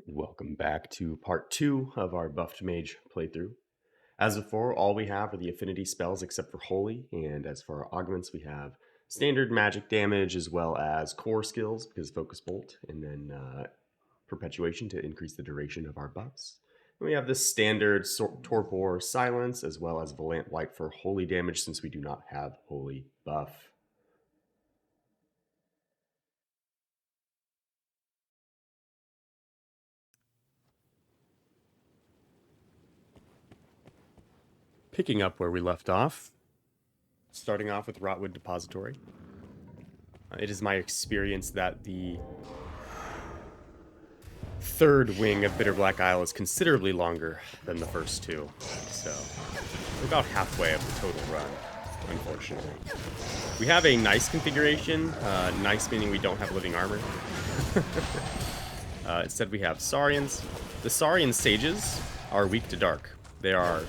Welcome back to part 2 of our Buffed Mage playthrough. As before, all we have are the Affinity spells except for Holy, and as for our Augments, we have standard magic damage as well as core skills, because Focus Bolt, and then Perpetuation to increase the duration of our buffs. And we have the standard Torpor Silence as well as Volant White for Holy damage, since we do not have Holy buff. Picking up where we left off, starting off with Rotwood Depository. It is my experience that the third wing of Bitterblack Isle is considerably longer than the first two, so we're about halfway of the total run, unfortunately. We have a nice configuration, nice meaning we don't have living armor. Instead we have Saurians. The Saurian Sages are weak to dark. They are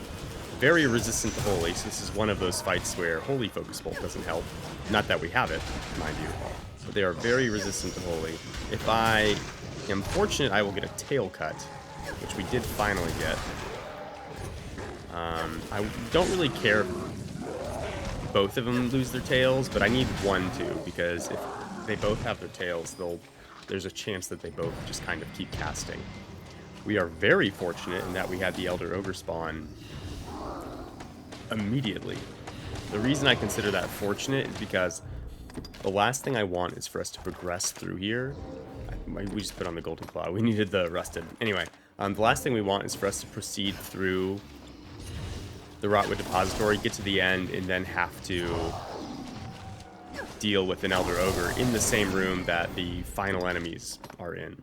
very resistant to Holy, so this is one of those fights where Holy Focus Bolt doesn't help. Not that we have it, mind you, but they are very resistant to Holy. If I am fortunate, I will get a tail cut, which we did finally get. I don't really care if both of them lose their tails, but I need one to, because if they both have their tails, there's a chance that they both just kind of keep casting. We are very fortunate in that we had the Elder Ogre spawn immediately. The reason I consider that fortunate is because the last thing I want is for us to progress through here. We just put on the Golden Claw. We needed the Rusted. Anyway, the last thing we want is for us to proceed through the Rotwood Depository, get to the end, and then have to deal with an Elder Ogre in the same room that the final enemies are in.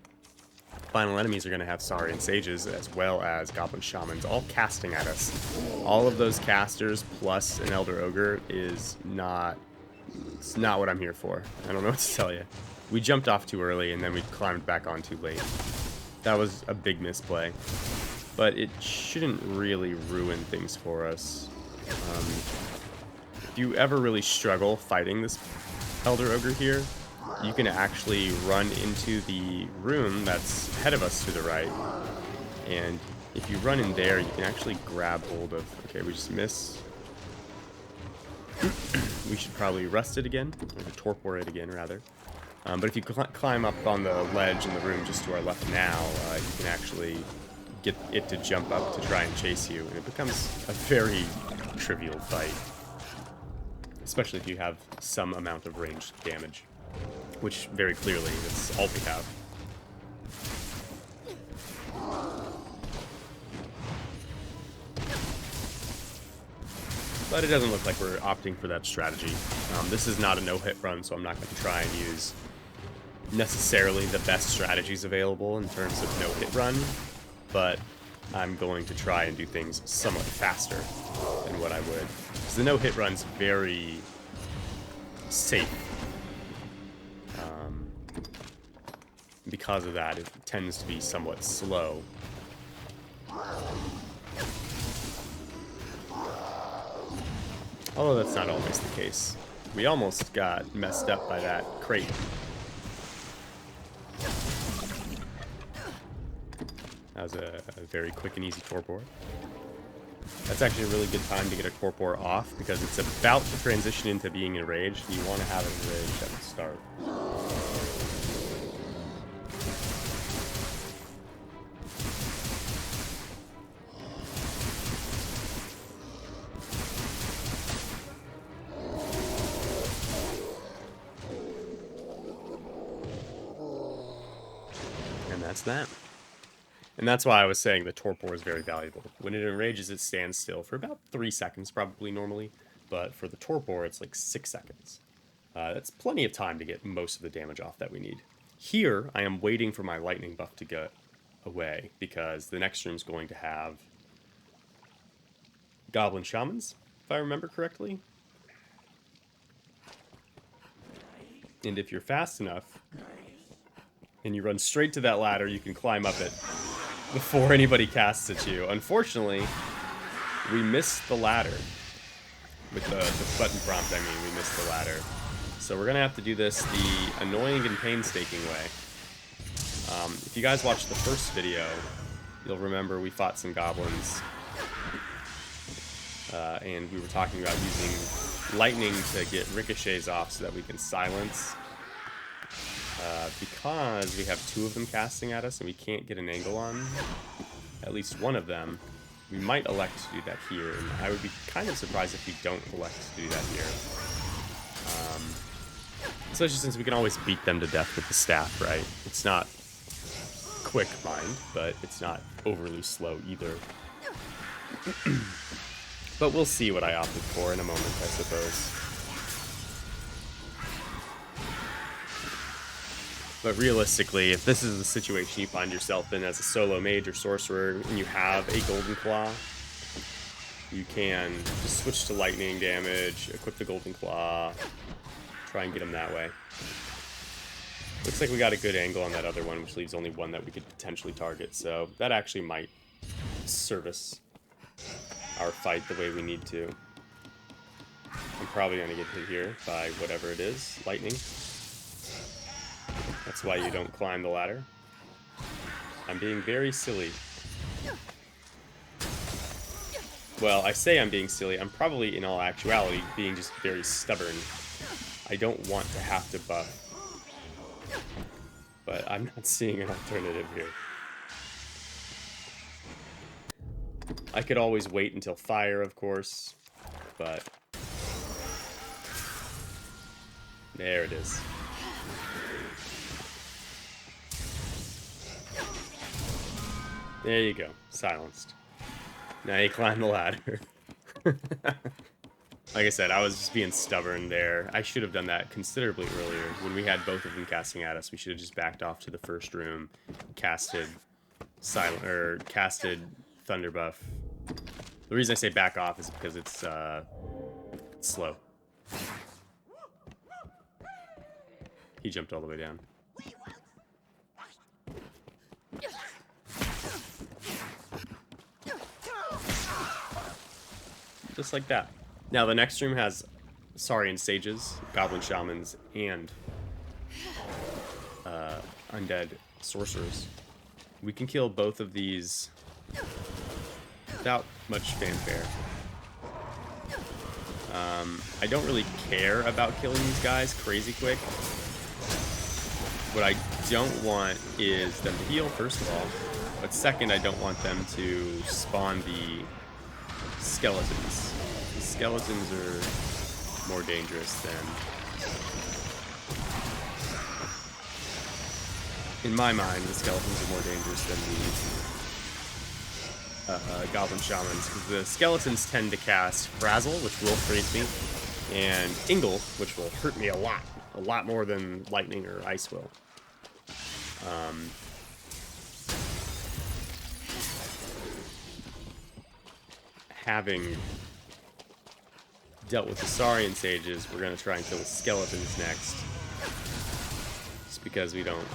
Final enemies are going to have Saurian Sages as well as Goblin Shamans all casting at us. All of those casters plus an Elder Ogre is not what I'm here for. I don't know what to tell you. We jumped off too early and then we climbed back on too late. That was a big misplay. But it shouldn't really ruin things for us. If you ever really struggle fighting this Elder Ogre here, you can actually run into the room that's ahead of us to the right. And if you run in there, you can actually grab hold of... Okay, we just missed. We should probably rust it again, or torpor it again, rather. But if you climb up on the ledge in the room just to our left now, you can actually get it to jump up to try and chase you, and it becomes a very trivial fight. Especially if you have some amount of ranged damage. Which, very clearly, that's all we have. But it doesn't look like we're opting for that strategy. This is not a no-hit run, so I'm not going to try and use necessarily the best strategies available in terms of no-hit run, but I'm going to try and do things somewhat faster than what I would. Because the no-hit run's very safe. Because of that, it tends to be somewhat slow. Although that's not always the case. We almost got messed up by that crate. That was a very quick and easy torpor. That's actually a really good time to get a torpor off, because it's about to transition into being enraged, and you want to have it enraged at the start. That's that. And that's why I was saying the torpor is very valuable. When it enrages, it stands still for about 3 seconds, probably normally. But for the torpor, it's like 6 seconds. That's plenty of time to get most of the damage off that we need. Here, I am waiting for my lightning buff to go away, because the next room's going to have Goblin Shamans, if I remember correctly. And if you're fast enough, and you run straight to that ladder, you can climb up it before anybody casts at you. Unfortunately, we missed the ladder. With the button prompt, I mean, we missed the ladder. So we're going to have to do this the annoying and painstaking way. If you guys watched the first video, you'll remember we fought some goblins. And we were talking about using lightning to get ricochets off so that we can silence. Because we have 2 of them casting at us and we can't get an angle on at least one of them, we might elect to do that here. And I would be kind of surprised if we don't elect to do that here. Especially since we can always beat them to death with the staff, right? It's not quick, mind, but it's not overly slow either. But we'll see what I opted for in a moment, I suppose. But realistically, if this is the situation you find yourself in as a solo mage or sorcerer, and you have a Golden Claw, you can just switch to lightning damage, equip the Golden Claw, try and get him that way. Looks like we got a good angle on that other one, which leaves only one that we could potentially target, so that actually might service our fight the way we need to. I'm probably going to get hit here by whatever it is, lightning. That's why you don't climb the ladder. I'm being very silly. Well, I say I'm being silly. I'm probably, in all actuality, being just very stubborn. I don't want to have to buff. But I'm not seeing an alternative here. I could always wait until fire, of course, but there it is. There you go, silenced. Now you climb the ladder. Like I said, I was just being stubborn there. I should have done that considerably earlier. When we had both of them casting at us, we should have just backed off to the first room, casted Thunder Buff. The reason I say back off is because it's slow. He jumped all the way down. Just like that. Now the next room has Saurian Sages, Goblin Shamans, and Undead Sorcerers. We can kill both of these without much fanfare. I don't really care about killing these guys crazy quick. What I don't want is them to heal, first of all. But second, I don't want them to spawn the skeletons. The skeletons are more dangerous than... In my mind, the skeletons are more dangerous than the Goblin Shamans, because the skeletons tend to cast Frazzle, which will freeze me, and Ingle, which will hurt me a lot more than Lightning or Ice will. Having dealt with the Saurian Sages, we're gonna try and kill the skeletons next. Just because we don't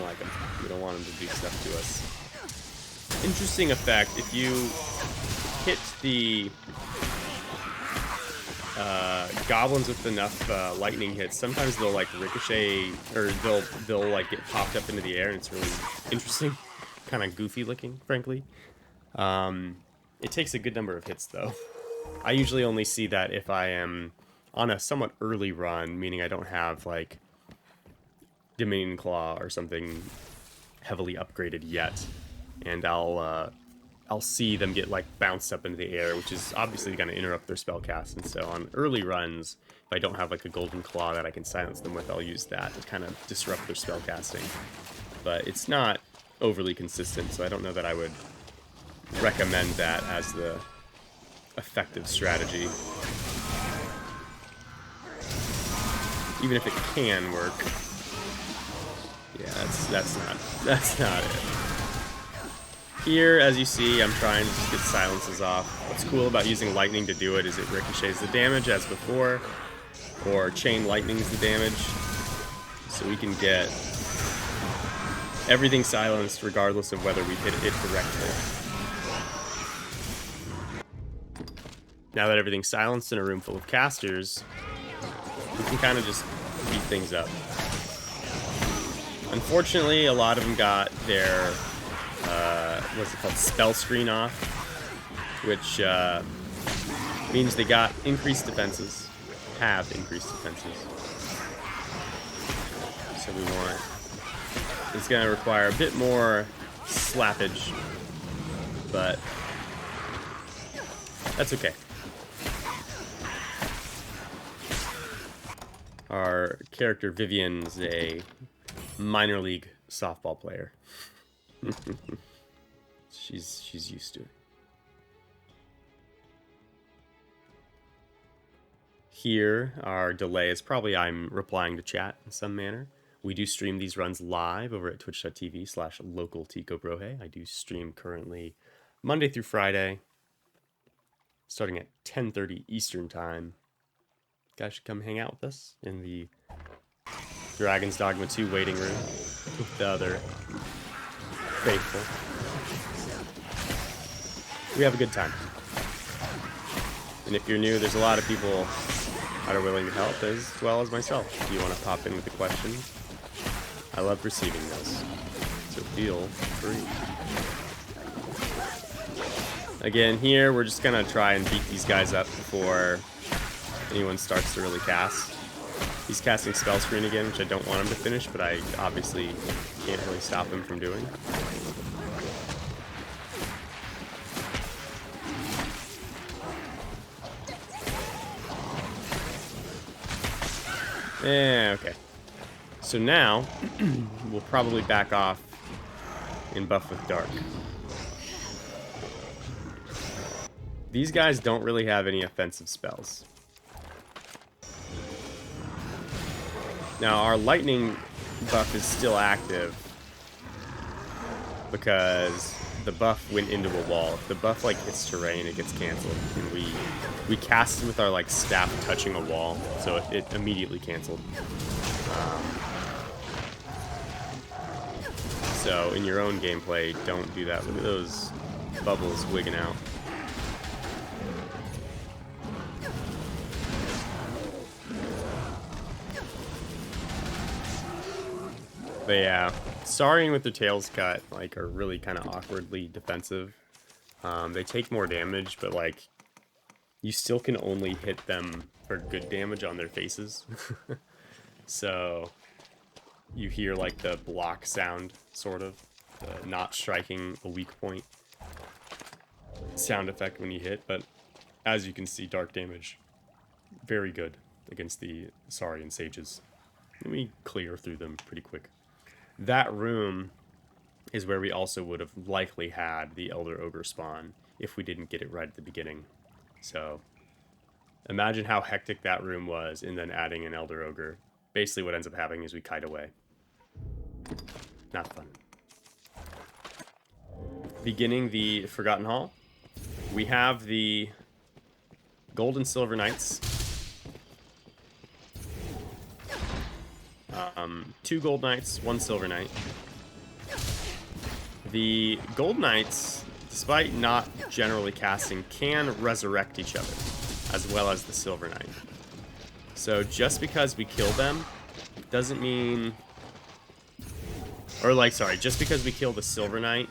like them. We don't want them to do stuff to us. Interesting effect, if you hit the goblins with enough lightning hits, sometimes they'll like ricochet, or they'll like get popped up into the air, and it's really interesting. Kind of goofy looking, frankly. It takes a good number of hits though. I usually only see that if I am on a somewhat early run, meaning I don't have like Dominion Claw or something heavily upgraded yet. And I'll see them get like bounced up into the air, which is obviously going to interrupt their spell cast. And so on early runs, if I don't have like a Golden Claw that I can silence them with, I'll use that to kind of disrupt their spell casting. But it's not overly consistent, so I don't know that I would recommend that as the effective strategy. Even if it can work. Yeah, that's not it. Here, as you see, I'm trying to just get silences off. What's cool about using lightning to do it is it ricochets the damage as before, or chain lightnings the damage, so we can get everything silenced regardless of whether we hit it directly. Now that everything's silenced in a room full of casters, we can kind of just beat things up. Unfortunately, a lot of them got their, what's it called, spell screen off, which means they got increased defenses, have increased defenses. So we want, it's going to require a bit more slappage, but that's okay. Our character Vivian's a minor league softball player. she's used to it. Here, our delay is probably I'm replying to chat in some manner. We do stream these runs live over at twitch.tv/localticobrohe. I do stream currently Monday through Friday, starting at 10:30 Eastern Time. You guys should come hang out with us in the Dragon's Dogma 2 waiting room with the other faithful. We have a good time. And if you're new, there's a lot of people that are willing to help, as well as myself. If you want to pop in with a question, I love receiving those. So feel free. Again, here we're just gonna try and beat these guys up before anyone starts to really cast. He's casting spell screen again, which I don't want him to finish, but I obviously can't really stop him from doing. Yeah, okay. So now, we'll probably back off and buff with Dark. These guys don't really have any offensive spells. Now, our lightning buff is still active because the buff went into a wall. If the buff like hits terrain, it gets canceled. And we cast with our like staff touching a wall, so it immediately canceled. So in your own gameplay, don't do that. Look at those bubbles wigging out. But yeah, Saurian with their tails cut, like, are really kind of awkwardly defensive. They take more damage, but, like, you still can only hit them for good damage on their faces. So, you hear, like, the block sound, sort of. The not striking a weak point sound effect when you hit, but as you can see, dark damage, very good against the Saurian sages. And we clear through them pretty quick. That room is where we also would have likely had the Elder Ogre spawn if we didn't get it right at the beginning. So imagine how hectic that room was, and then adding an Elder Ogre. Basically what ends up happening is we kite away. Not fun. Beginning the Forgotten Hall, we have the Gold and Silver Knights. 2 Gold Knights, 1 Silver Knight. The Gold Knights, despite not generally casting, can resurrect each other, as well as the Silver Knight. So just because we kill them, doesn't mean... Or like, sorry, just because we kill the Silver Knight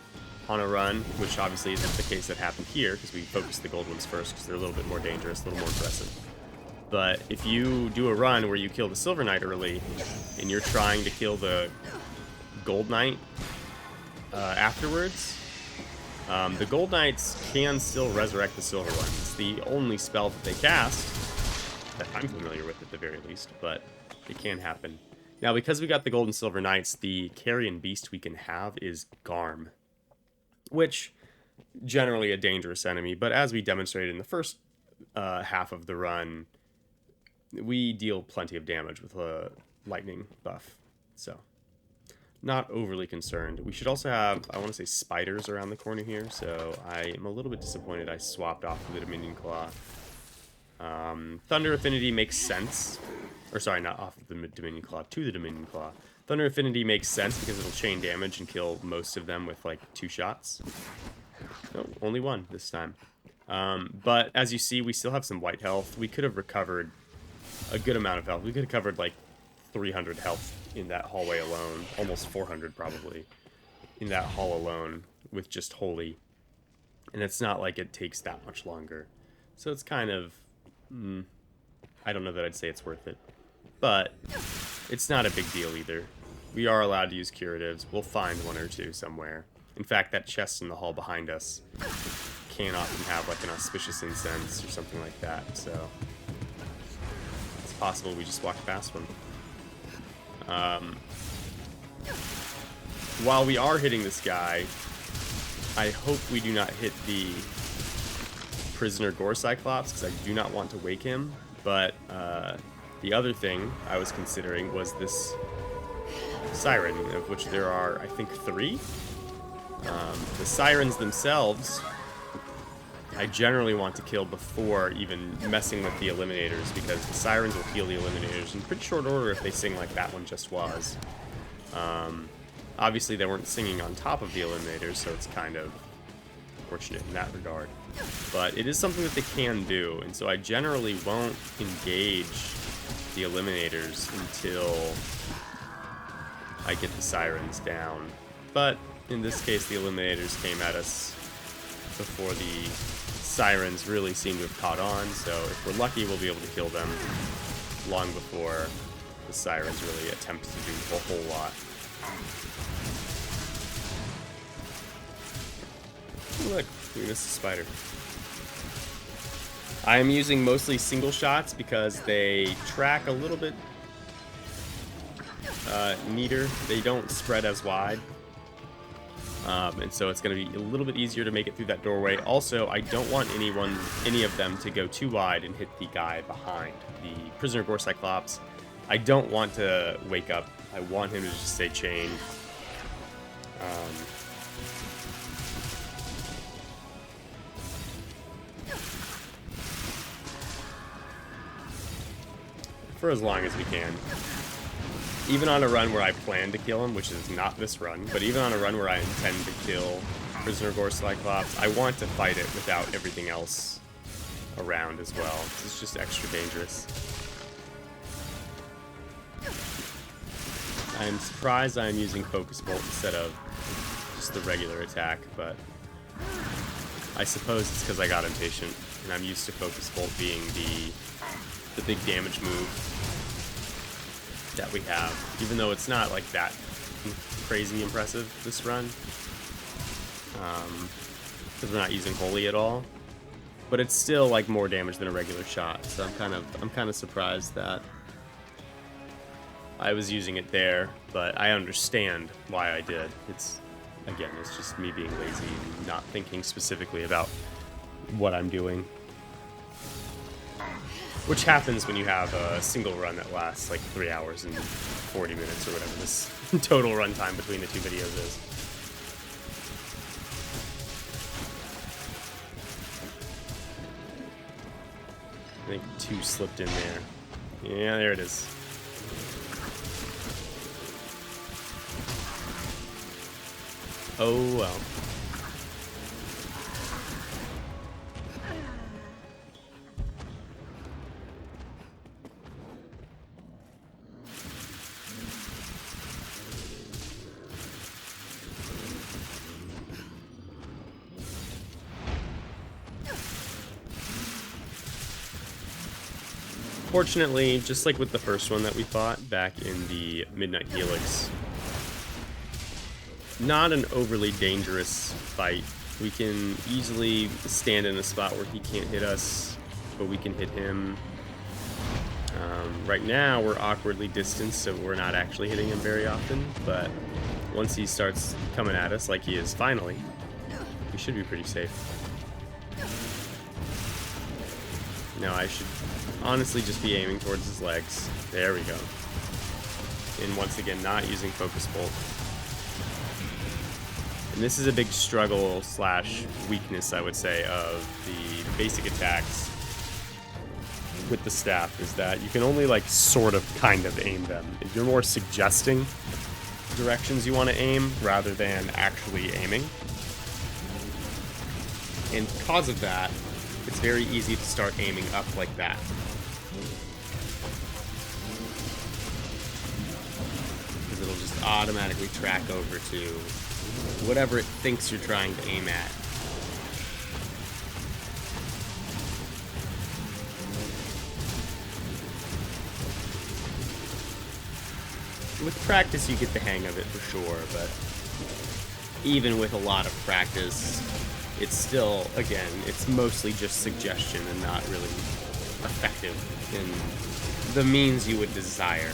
on a run, which obviously isn't the case that happened here, because we focused the Gold ones first, because they're a little bit more dangerous, a little more impressive. But if you do a run where you kill the Silver Knight early, and you're trying to kill the Gold Knight afterwards, the Gold Knights can still resurrect the Silver one. It's the only spell that they cast, that I'm familiar with at the very least, but it can happen. Now, because we got the Gold and Silver Knights, the carrion beast we can have is Garm, which, generally a dangerous enemy, but as we demonstrated in the first half of the run, we deal plenty of damage with a lightning buff, so not overly concerned. We should also have, I want to say, spiders around the corner here, so I am a little bit disappointed I swapped off the Dominion Claw. Thunder Affinity makes sense, or sorry, not off of the Dominion Claw, to the Dominion Claw. Thunder Affinity makes sense because it'll chain damage and kill most of them with like 2 shots. No, only 1 this time. But as you see, we still have some white health. We could have recovered a good amount of health. We could have covered like 300 health in that hallway alone. Almost 400 probably in that hall alone with just Holy. And it's not like it takes that much longer. So it's kind of... I don't know that I'd say it's worth it. But it's not a big deal either. We are allowed to use curatives. We'll find one or two somewhere. In fact, that chest in the hall behind us can often have like an auspicious incense or something like that. So it's possible we just walked past one. While we are hitting this guy, I hope we do not hit the prisoner Gore Cyclops, because I do not want to wake him. But the other thing I was considering was this siren, of which there are, I think, 3. The sirens themselves, I generally want to kill before even messing with the eliminators, because the sirens will heal the eliminators in pretty short order if they sing like that one just was. Obviously, they weren't singing on top of the eliminators, so it's kind of fortunate in that regard. But it is something that they can do, and so I generally won't engage the eliminators until I get the sirens down. But in this case, the eliminators came at us before the sirens really seem to have caught on, so if we're lucky, we'll be able to kill them long before the sirens really attempt to do a whole lot. Look, we missed a spider. I am using mostly single shots because they track a little bit neater. They don't spread as wide. And so it's going to be a little bit easier to make it through that doorway. Also, I don't want any of them to go too wide and hit the guy behind. The prisoner Gore Cyclops, I don't want to wake up. I want him to just stay chained. For as long as we can. Even on a run where I plan to kill him, which is not this run, but even on a run where I intend to kill Prisoner Gore Cyclops, I want to fight it without everything else around as well. It's just extra dangerous. I'm surprised I'm using Focus Bolt instead of just the regular attack, but I suppose it's because I got impatient, and I'm used to Focus Bolt being the big damage move that we have, even though it's not like that crazy impressive this run, because we're not using Holy at all, but it's still like more damage than a regular shot. So I'm kind of surprised that I was using it there, but I understand why I did. It's just me being lazy and not thinking specifically about what I'm doing. Which happens when you have a single run that lasts like 3 hours and 40 minutes or whatever this total runtime between the two videos is. I think 2 slipped in there. Yeah, there it is. Oh well. Fortunately, just like with the first one that we fought back in the Midnight Helix, not an overly dangerous fight. We can easily stand in a spot where he can't hit us, but we can hit him. Right now, we're awkwardly distanced, so we're not actually hitting him very often, but once he starts coming at us, like he is finally, we should be pretty safe. No, I should honestly just be aiming towards his legs. There we go. And once again, not using Focus Bolt. And this is a big struggle slash weakness, I would say, of the basic attacks with the staff, is that you can only like sort of kind of aim them. If you're more suggesting directions you want to aim rather than actually aiming. And because of that, it's very easy to start aiming up like that. just automatically track over to whatever it thinks you're trying to aim at. With practice, you get the hang of it for sure, but even with a lot of practice, it's still, again, it's mostly just suggestion and not really effective in the means you would desire.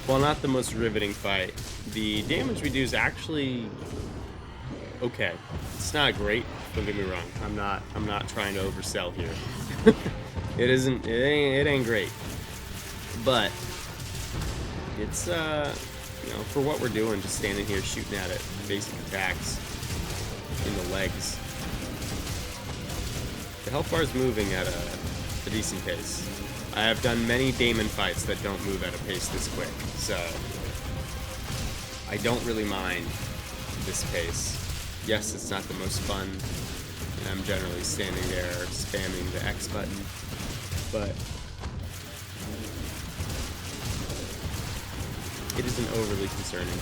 While not the most riveting fight, the damage we do is actually okay. It's not great, don't get me wrong. I'm not trying to oversell here. It ain't great. But it's you know, for what we're doing, just standing here shooting at it, basic attacks in the legs. The health bar is moving at a decent pace. I have done many Daimon fights that don't move at a pace this quick, so I don't really mind this pace. Yes, it's not the most fun, and I'm generally standing there spamming the X button, but it isn't overly concerning.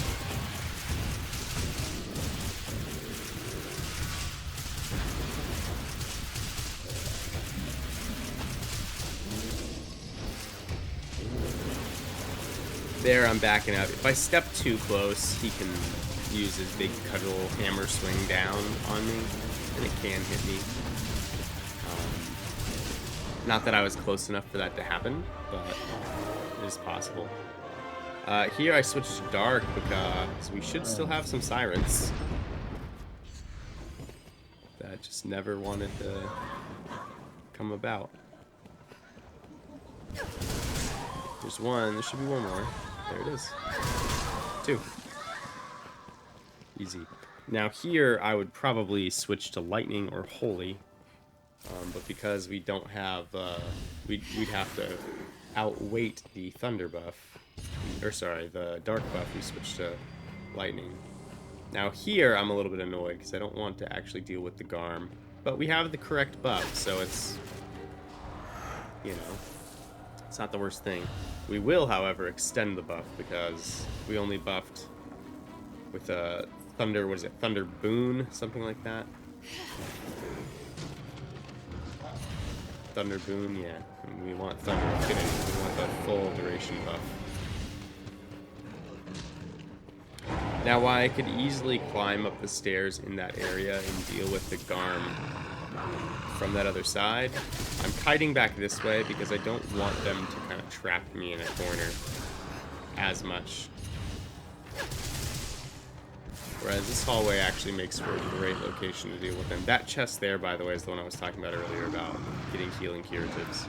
There, I'm backing up. If I step too close, he can use his big cudgel hammer swing down on me, and it can hit me. Not that I was close enough for that to happen, but it is possible. Here I switched to dark because we should still have some sirens. That just never wanted to come about. There's one, there should be one more. There it is. 2. Easy. Now here, I would probably switch to lightning or holy, but because we don't have, we'd have to outweight the thunder buff, or sorry, the dark buff. We switched to lightning. Now here, I'm a little bit annoyed because I don't want to actually deal with the Garm, but we have the correct buff, so it's, you know, it's not the worst thing. We will, however, extend the buff because we only buffed with a thunder, what is it, thunder boon, something like that. Thunder boon, yeah. And we want thunder affinity. We want that full duration buff. Now, while I could easily climb up the stairs in that area and deal with the Garm from that other side, I'm kiting back this way because I don't want them to kind of trap me in a corner as much. Whereas this hallway actually makes for a great location to deal with them. That chest there, by the way, is the one I was talking about earlier about getting healing curatives.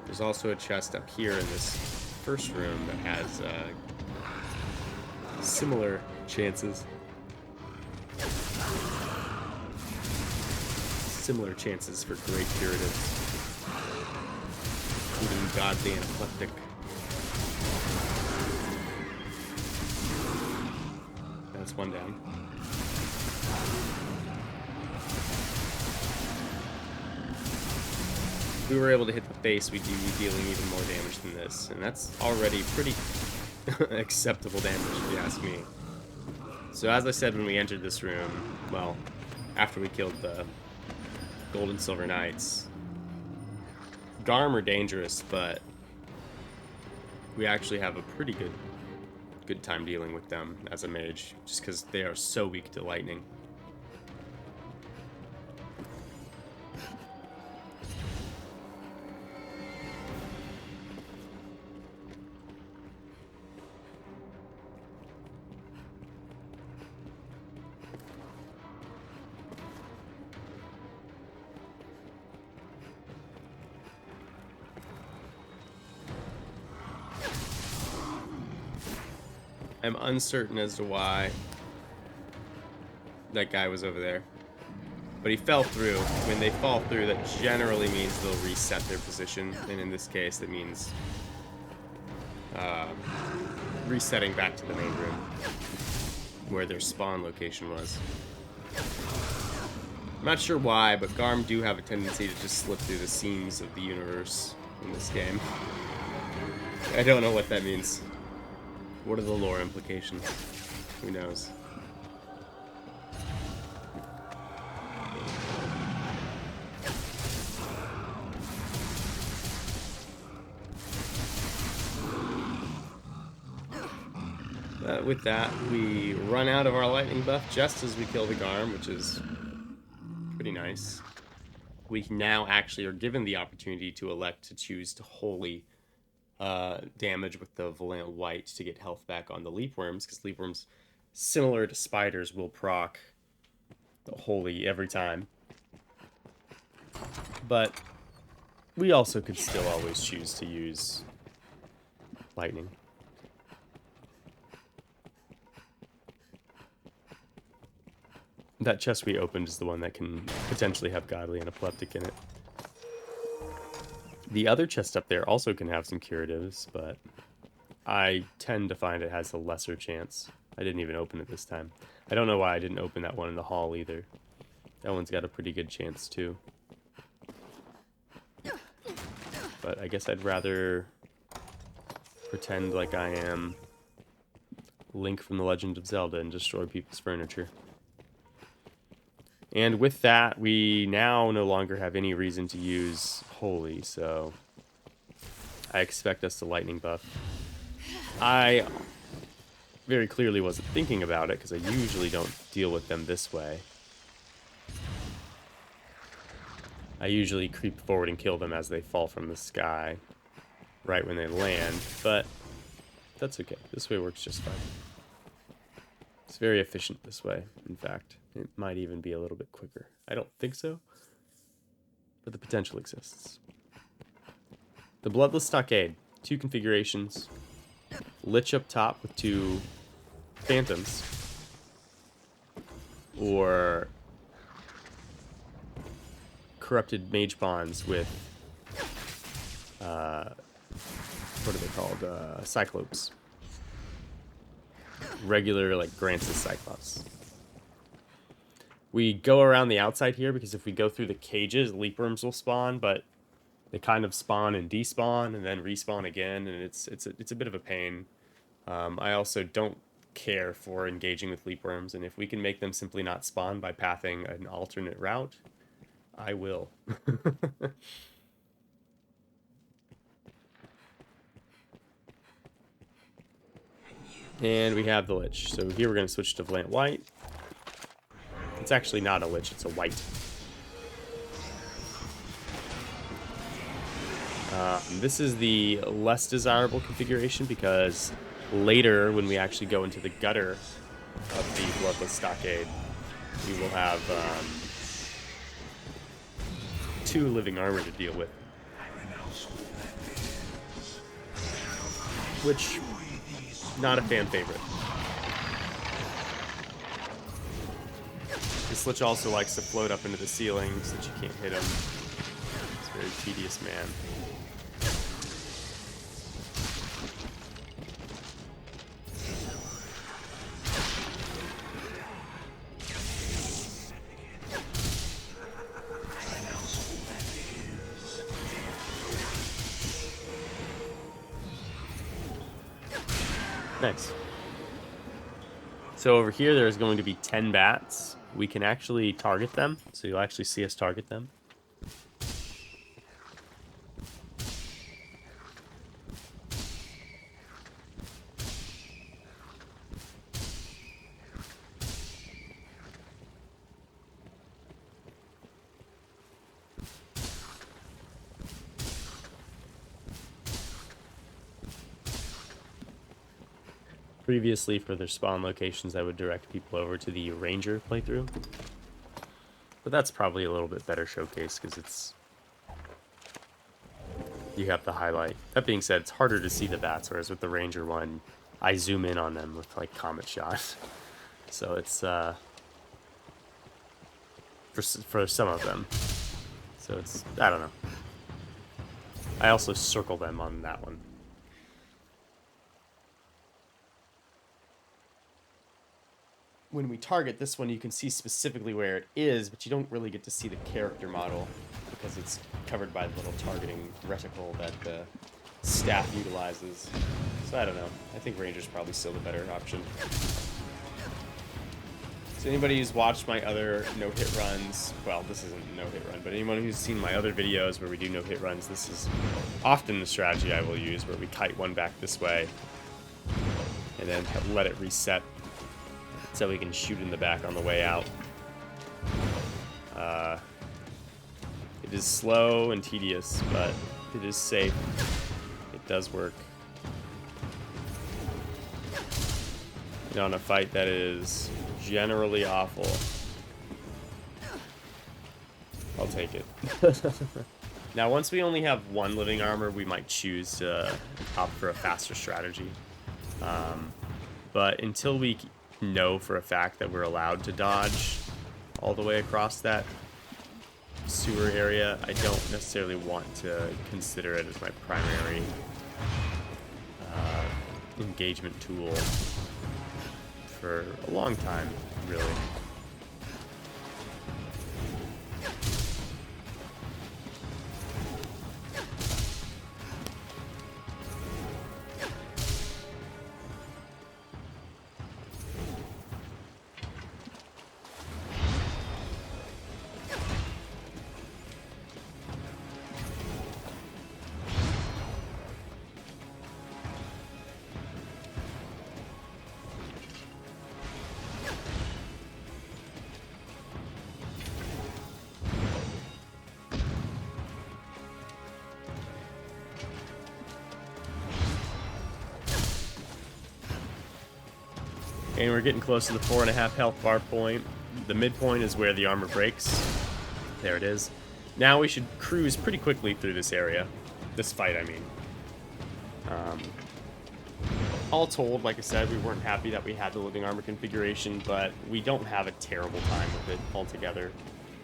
There's also a chest up here in this first room that has similar chances. Similar chances for great curatives. Including godly anaplectic. That's one down. If we were able to hit the face, we'd be dealing even more damage than this, and that's already pretty acceptable damage, if you ask me. So as I said when we entered this room, well, after we killed the Gold and Silver Knights, Garm are dangerous, but we actually have a pretty good time dealing with them as a mage, just because they are so weak to lightning. I'm uncertain as to why that guy was over there. But he fell through. When they fall through, that generally means they'll reset their position. And in this case, that means resetting back to the main room where their spawn location was. I'm not sure why, but Garm do have a tendency to just slip through the seams of the universe in this game. I don't know what that means. What are the lore implications? Who knows? With that, we run out of our lightning buff just as we kill the Garm, which is pretty nice. We now actually are given the opportunity to elect to choose to wholly damage with the Volant White to get health back on the Leapworms, because Leapworms, similar to spiders, will proc the holy every time. But we also could still always choose to use lightning. That chest we opened is the one that can potentially have Godly and Epileptic in it. The other chest up there also can have some curatives, but I tend to find it has a lesser chance. I didn't even open it this time. I don't know why I didn't open that one in the hall either. That one's got a pretty good chance too. But I guess I'd rather pretend like I am Link from The Legend of Zelda and destroy people's furniture. And with that, we now no longer have any reason to use Holy, so I expect us to lightning buff. I very clearly wasn't thinking about it, because I usually don't deal with them this way. I usually creep forward and kill them as they fall from the sky, right when they land, but that's okay. This way works just fine. It's very efficient this way, in fact. It might even be a little bit quicker. I don't think so, but the potential exists. The Bloodless Stockade. 2 configurations. Lich up top with 2 Phantoms. Or Corrupted Mage Pawns with, what are they called? Cyclopes. Regular, like, Grance's Cyclops. We go around the outside here because if we go through the cages, Leapworms will spawn, but they kind of spawn and despawn and then respawn again, and it's a bit of a pain. I also don't care for engaging with Leapworms, and if we can make them simply not spawn by pathing an alternate route, I will. And we have the Lich. So here we're going to switch to Volant White. It's actually not a Lich, it's a White. This is the less desirable configuration because later, when we actually go into the gutter of the Bloodless Stockade, we will have 2 living armor to deal with. Which, not a fan favorite. This Lich also likes to float up into the ceiling so that you can't hit him. It's a very tedious man. Nice. So over here, there's going to be 10 bats. We can actually target them, so you'll actually see us target them. Previously, for their spawn locations, I would direct people over to the Ranger playthrough. But that's probably a little bit better showcase, because it's... you have the highlight. That being said, it's harder to see the bats, whereas with the Ranger one, I zoom in on them with, like, Comet Shot. So it's, for some of them. So it's, I don't know. I also circle them on that one. When we target this one, you can see specifically where it is, but you don't really get to see the character model because it's covered by the little targeting reticle that the staff utilizes. So I don't know. I think Ranger's probably still the better option. So anybody who's watched my other no-hit runs, well, this isn't a no-hit run, but anyone who's seen my other videos where we do no-hit runs, this is often the strategy I will use, where we kite one back this way and then let it reset so we can shoot in the back on the way out. It is slow and tedious, but it is safe. It does work. You know, in a fight that is generally awful, I'll take it. Now, once we only have one living armor, we might choose to opt for a faster strategy. But until we know for a fact that we're allowed to dodge all the way across that sewer area, I don't necessarily want to consider it as my primary engagement tool for a long time, really. And we're getting close to the 4.5 health bar point. The midpoint is where the armor breaks. There it is. Now we should cruise pretty quickly through this area. This fight, I mean. All told, like I said, we weren't happy that we had the living armor configuration, but we don't have a terrible time with it altogether.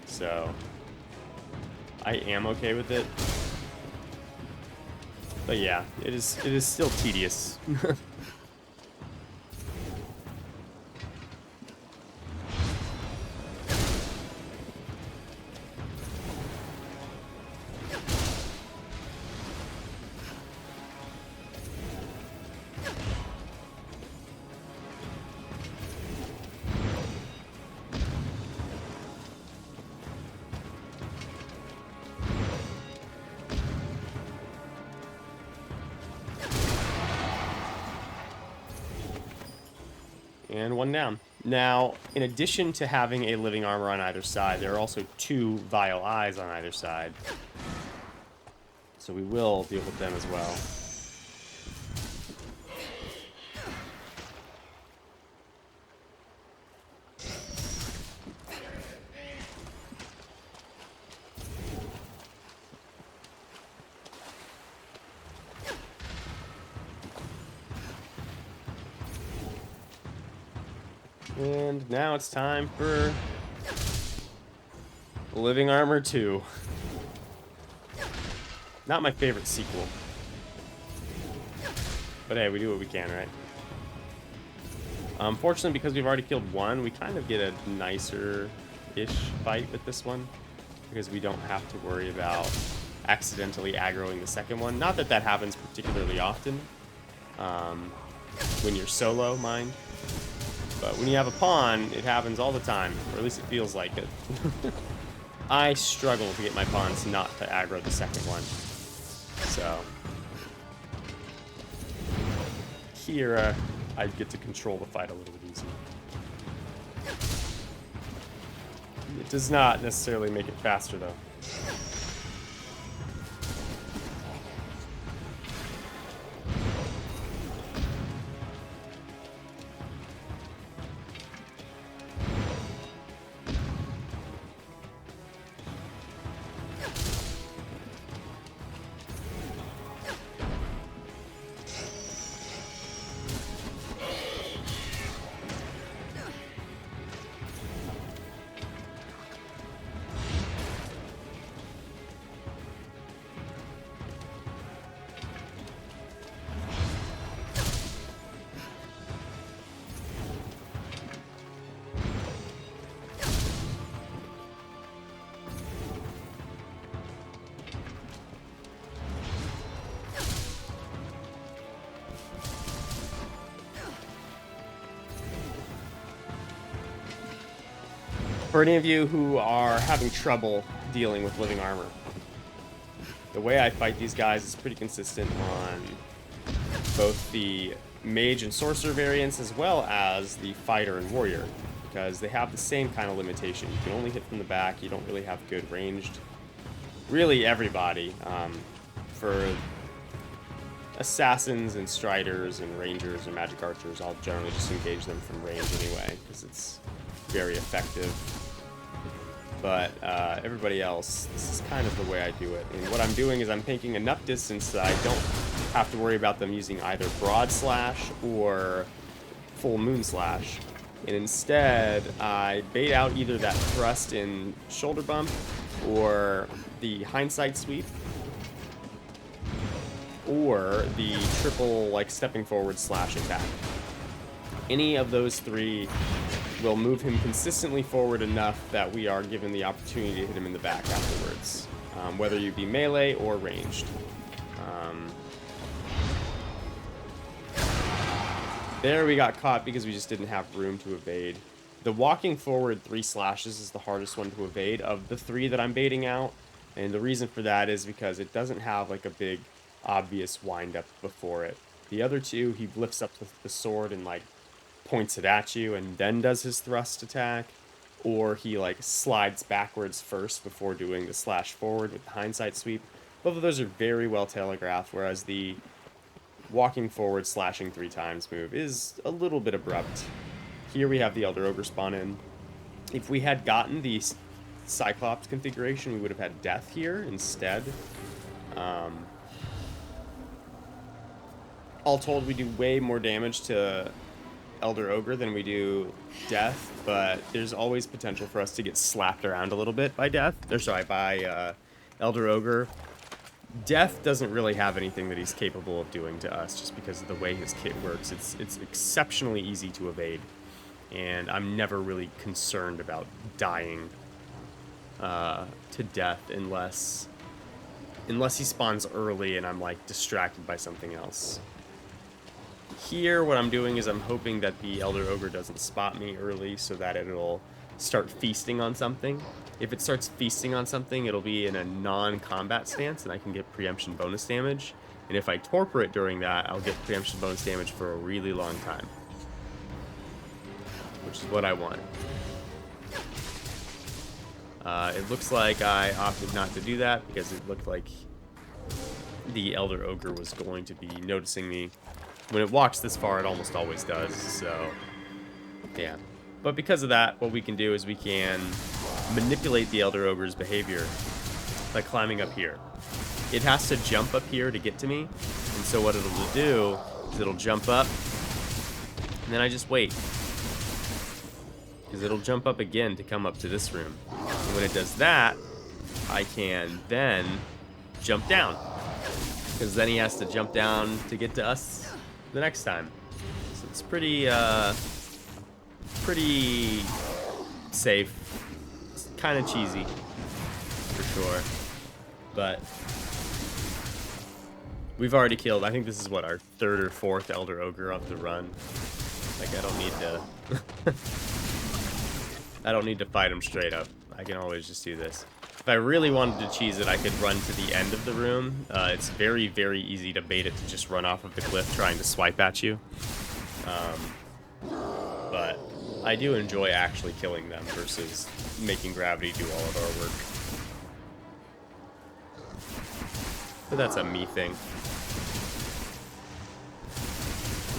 So I am okay with it. But yeah, it is still tedious. And one down. Now, in addition to having a living armor on either side, there are also 2 vile eyes on either side. So we will deal with them as well. And now it's time for Living Armor 2. Not my favorite sequel. But hey, we do what we can, right? Unfortunately, because we've already killed one, we kind of get a nicer-ish fight with this one. Because we don't have to worry about accidentally aggroing the second one. Not that that happens particularly often. when you're solo, mind. But when you have a pawn, it happens all the time, or at least it feels like it. I struggle to get my pawns not to aggro the second one. So here, I get to control the fight a little bit easier. It does not necessarily make it faster, though. For any of you who are having trouble dealing with living armor, the way I fight these guys is pretty consistent on both the mage and sorcerer variants as well as the fighter and warrior, because they have the same kind of limitation. You can only hit from the back, you don't really have good ranged. Really everybody. For assassins and striders and rangers and magic archers, I'll generally just engage them from range anyway, because it's very effective. But everybody else, this is kind of the way I do it. And what I'm doing is I'm taking enough distance that I don't have to worry about them using either broad slash or full moon slash. And instead, I bait out either that thrust in shoulder bump or the hindsight sweep, or the triple, like, stepping forward slash attack. Any of those three will move him consistently forward enough that we are given the opportunity to hit him in the back afterwards, whether you be melee or ranged. There we got caught because we just didn't have room to evade. The walking forward 3 slashes is the hardest one to evade of the 3 that I'm baiting out, and the reason for that is because it doesn't have like a big obvious wind up before it. The other 2, he lifts up the sword and like points it at you and then does his thrust attack, or he like slides backwards first before doing the slash forward with the hindsight sweep. Both of those are very well telegraphed, whereas the walking forward slashing 3 times move is a little bit abrupt. Here we have the Elder Ogre spawn in. If we had gotten the Cyclops configuration, we would have had death here instead. All told, we do way more damage to Elder Ogre than we do death, but there's always potential for us to get slapped around a little bit by death. Or sorry, by Elder Ogre. Death doesn't really have anything that he's capable of doing to us just because of the way his kit works. It's exceptionally easy to evade, and I'm never really concerned about dying to death unless he spawns early and I'm like distracted by something else. Here, what I'm doing is I'm hoping that the Elder Ogre doesn't spot me early so that it'll start feasting on something. If it starts feasting on something, it'll be in a non-combat stance, and I can get preemption bonus damage. And if I torpor it during that, I'll get preemption bonus damage for a really long time, which is what I want. It looks like I opted not to do that because it looked like the Elder Ogre was going to be noticing me. When it walks this far, it almost always does, so yeah. But because of that, what we can do is we can manipulate the Elder Ogre's behavior by climbing up here. It has to jump up here to get to me, and so what it'll do is it'll jump up, and then I just wait. Because it'll jump up again to come up to this room. And when it does that, I can then jump down. Because then he has to jump down to get to us the next time. So it's pretty safe. It's kind of cheesy, for sure. But We've already killed, I think this is what, our 3rd or 4th Elder Ogre of the run. Like, I don't need to... I don't need to fight him straight up. I can always just do this. If I really wanted to cheese it, I could run to the end of the room. It's very, very easy to bait it to just run off of the cliff trying to swipe at you. But I do enjoy actually killing them versus making gravity do all of our work. But that's a me thing.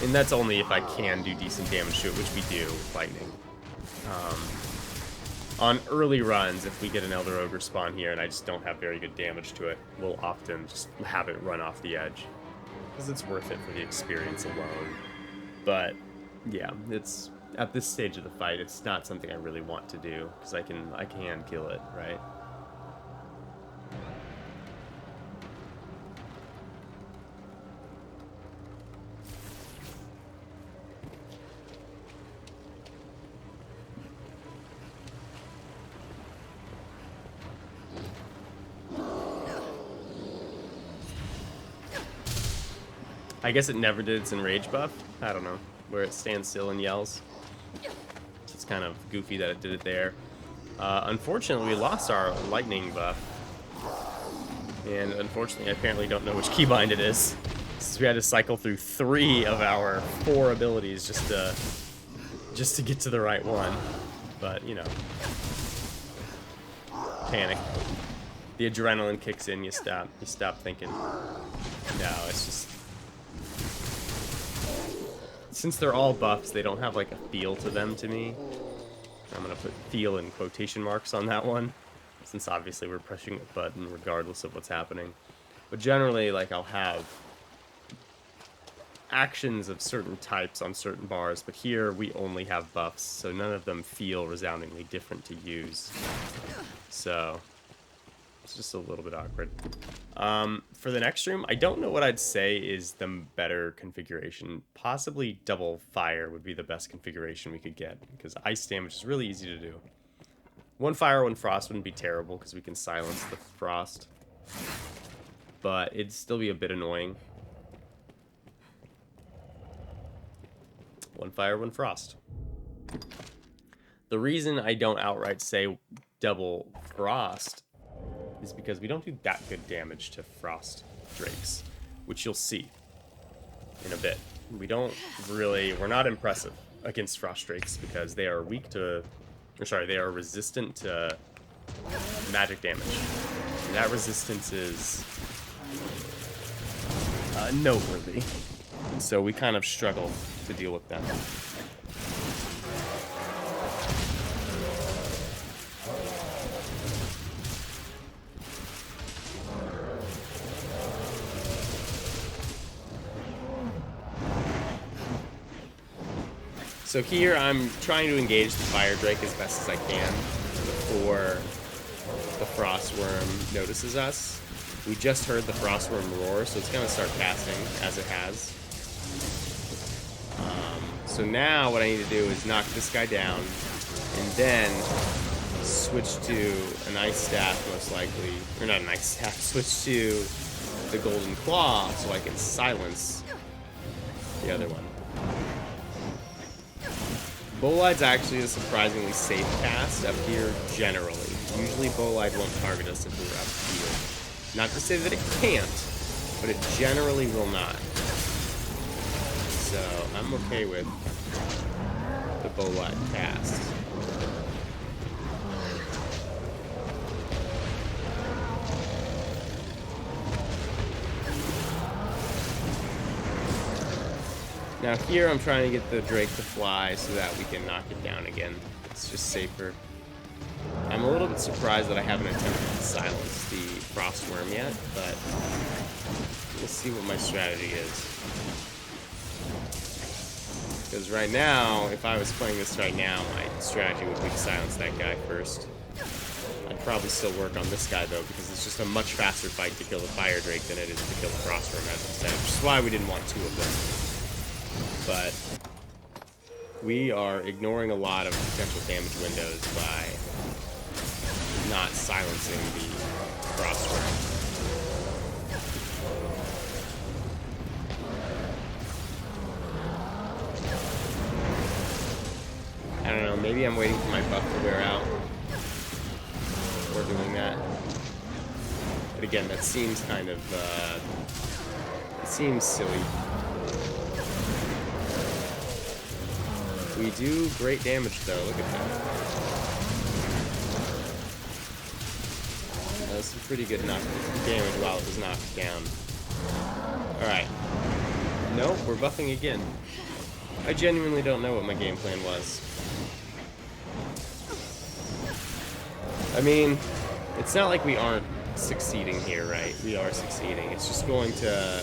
And that's only if I can do decent damage to it, which we do with lightning. On early runs, if we get an Elder Ogre spawn here and I just don't have very good damage to it, we'll often just have it run off the edge. Because it's worth it for the experience alone. But, yeah, it's at this stage of the fight, it's not something I really want to do. Because I can kill it, right? I guess it never did its enrage buff. I don't know. Where it stands still and yells. So it's kind of goofy that it did it there. Unfortunately, we lost our lightning buff. And unfortunately, I apparently don't know which keybind it is. So we had to cycle through 3 of our 4 abilities just to get to the right one. But, you know. Panic. The adrenaline kicks in, you stop thinking. No, it's just... Since they're all buffs, they don't have like a feel to them to me. I'm gonna put feel in quotation marks on that one, since obviously we're pushing a button regardless of what's happening. But generally, like, I'll have actions of certain types on certain bars, but here we only have buffs, so none of them feel resoundingly different to use. So it's just a little bit awkward. For the next room, I don't know what I'd say is the better configuration. Possibly double fire would be the best configuration we could get, because ice damage is really easy to do. 1 fire, 1 frost wouldn't be terrible, because we can silence the frost. But it'd still be a bit annoying. 1 fire, 1 frost. The reason I don't outright say double frost is because we don't do that good damage to frost drakes, which you'll see in a bit. We're not impressive against frost drakes because they are they are resistant to magic damage. And that resistance is noteworthy. And so we kind of struggle to deal with them. So here I'm trying to engage the fire drake as best as I can before the frostworm notices us. We just heard the frostworm roar, so it's going to start casting as it has. So now what I need to do is knock this guy down and then switch to an ice staff, most likely, or not an ice staff, switch to the golden claw so I can silence the other one. Bolide's actually a surprisingly safe cast up here, generally. Usually Bolide won't target us if we're up here. Not to say that it can't, but it generally will not. So I'm okay with the Bolide cast. Now here I'm trying to get the Drake to fly so that we can knock it down again. It's just safer. I'm a little bit surprised that I haven't attempted to silence the Frostworm yet, but we'll see what my strategy is. Because right now, if I was playing this right now, my strategy would be to silence that guy first. I'd probably still work on this guy though, because it's just a much faster fight to kill the Fire Drake than it is to kill the Frostworm, as I said, which is why we didn't want 2 of them. But we are ignoring a lot of potential damage windows by not silencing the Frostworm. maybe I'm waiting for my buff to wear out before doing that. But again, that seems kind of, it seems silly. We do great damage though, look at that. That was some pretty good damage while it was knocked down. Alright. Nope, we're buffing again. I genuinely don't know what my game plan was. I mean, it's not like we aren't succeeding here, right? We are succeeding. It's just going to...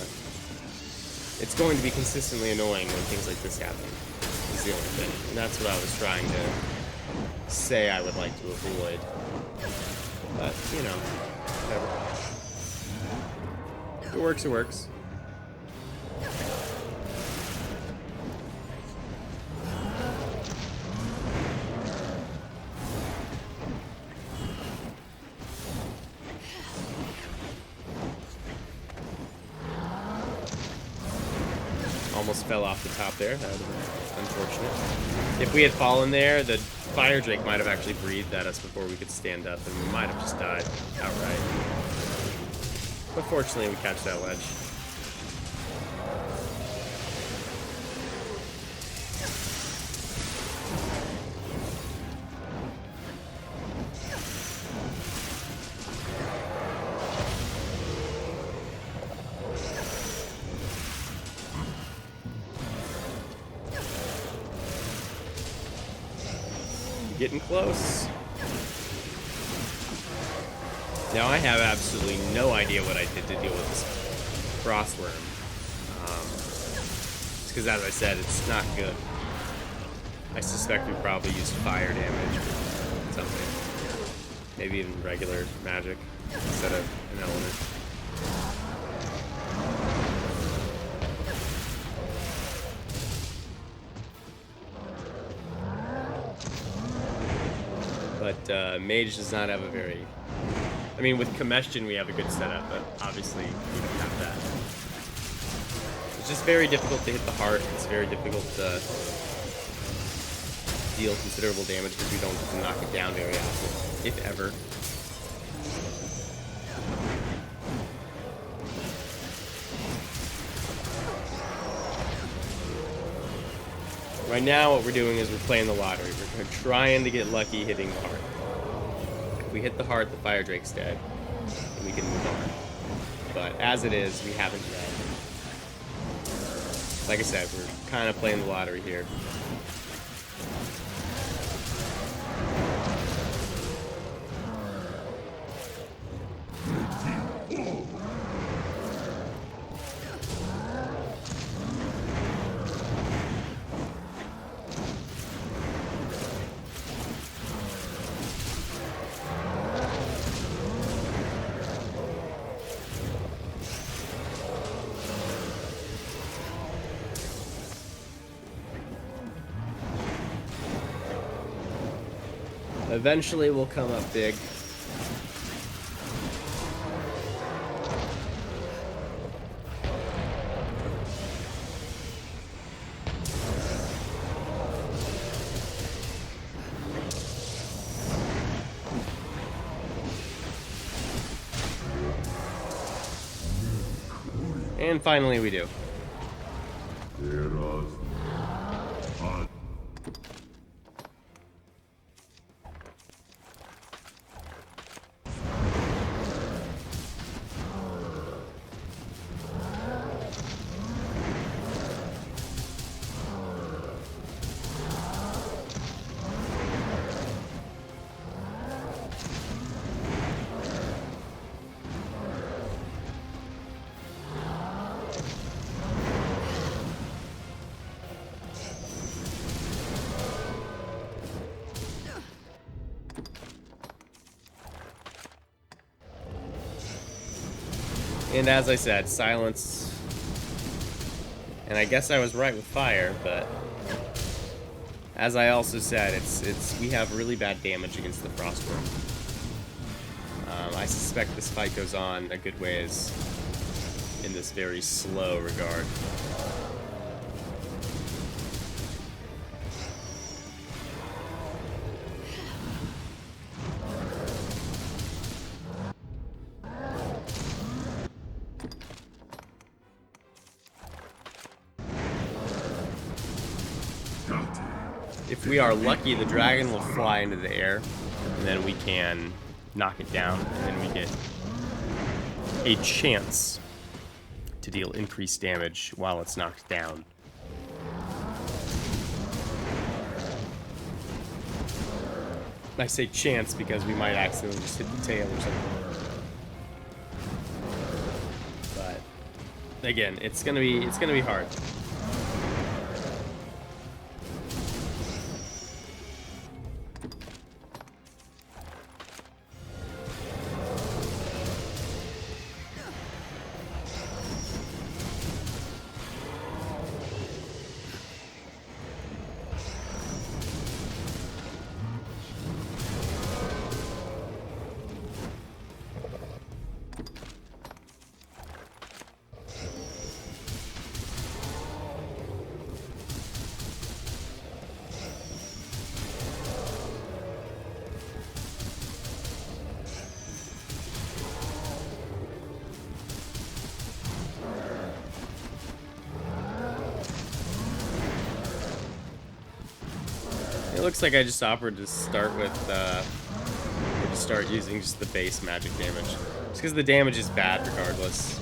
It's going to be consistently annoying when things like this happen. Is the only thing. And that's what I was trying to say I would like to avoid. But, you know, whatever. If it works, it works. Almost fell off the top there. That would have been unfortunate. If we had fallen there, the Fire Drake might have actually breathed at us before we could stand up, and we might have just died outright. But fortunately, we catch that ledge. Getting close. Now I have absolutely no idea what I did to deal with this Frostworm. It's because, as I said, it's not good. I suspect we probably used fire damage or something. Maybe even regular magic instead of an element. But Mage does not have a very... I mean, with Combustion we have a good setup, but obviously we don't have that. It's just very difficult to hit the heart. It's very difficult to deal considerable damage because we don't get to knock it down very often, if ever. Right now, what we're doing is we're playing the lottery. We're trying to get lucky hitting the heart. If we hit the heart, the Fire Drake's dead, and we can move on. But as it is, we haven't yet. Like I said, we're kind of playing the lottery here. Eventually we'll come up big. And finally we do. And as I said, silence. And I guess I was right with fire, but as I also said, we have really bad damage against the Frostworm. I suspect this fight goes on a good ways in this very slow regard. if we are lucky, the dragon will fly into the air, and then we can knock it down, and then we get a chance to deal increased damage while it's knocked down. I say chance because we might accidentally just hit the tail or something. But again, it's gonna be hard. It looks like I just offered to start with, or to start using just the base magic damage. Just because the damage is bad regardless.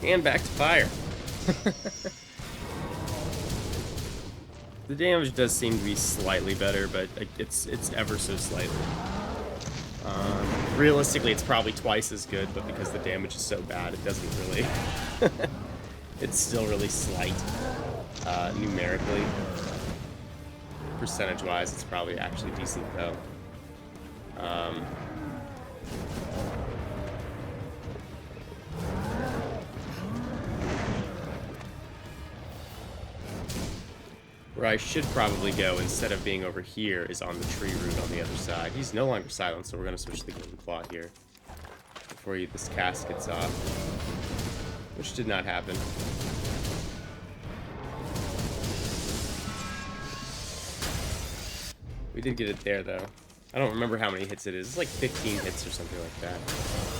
And back to fire. The damage does seem to be slightly better, but it's ever so slightly. Realistically, it's probably twice as good, but because the damage is so bad, it doesn't really... It's still really slight, numerically. Percentage-wise, it's probably actually decent, though. Where I should probably go, instead of being over here, is on the tree root on the other side. He's no longer silent, so we're going to switch to the Golden Claw here. Before this cast gets off. Which did not happen. We did get it there, though. I don't remember how many hits it is. It's like 15 hits or something like that.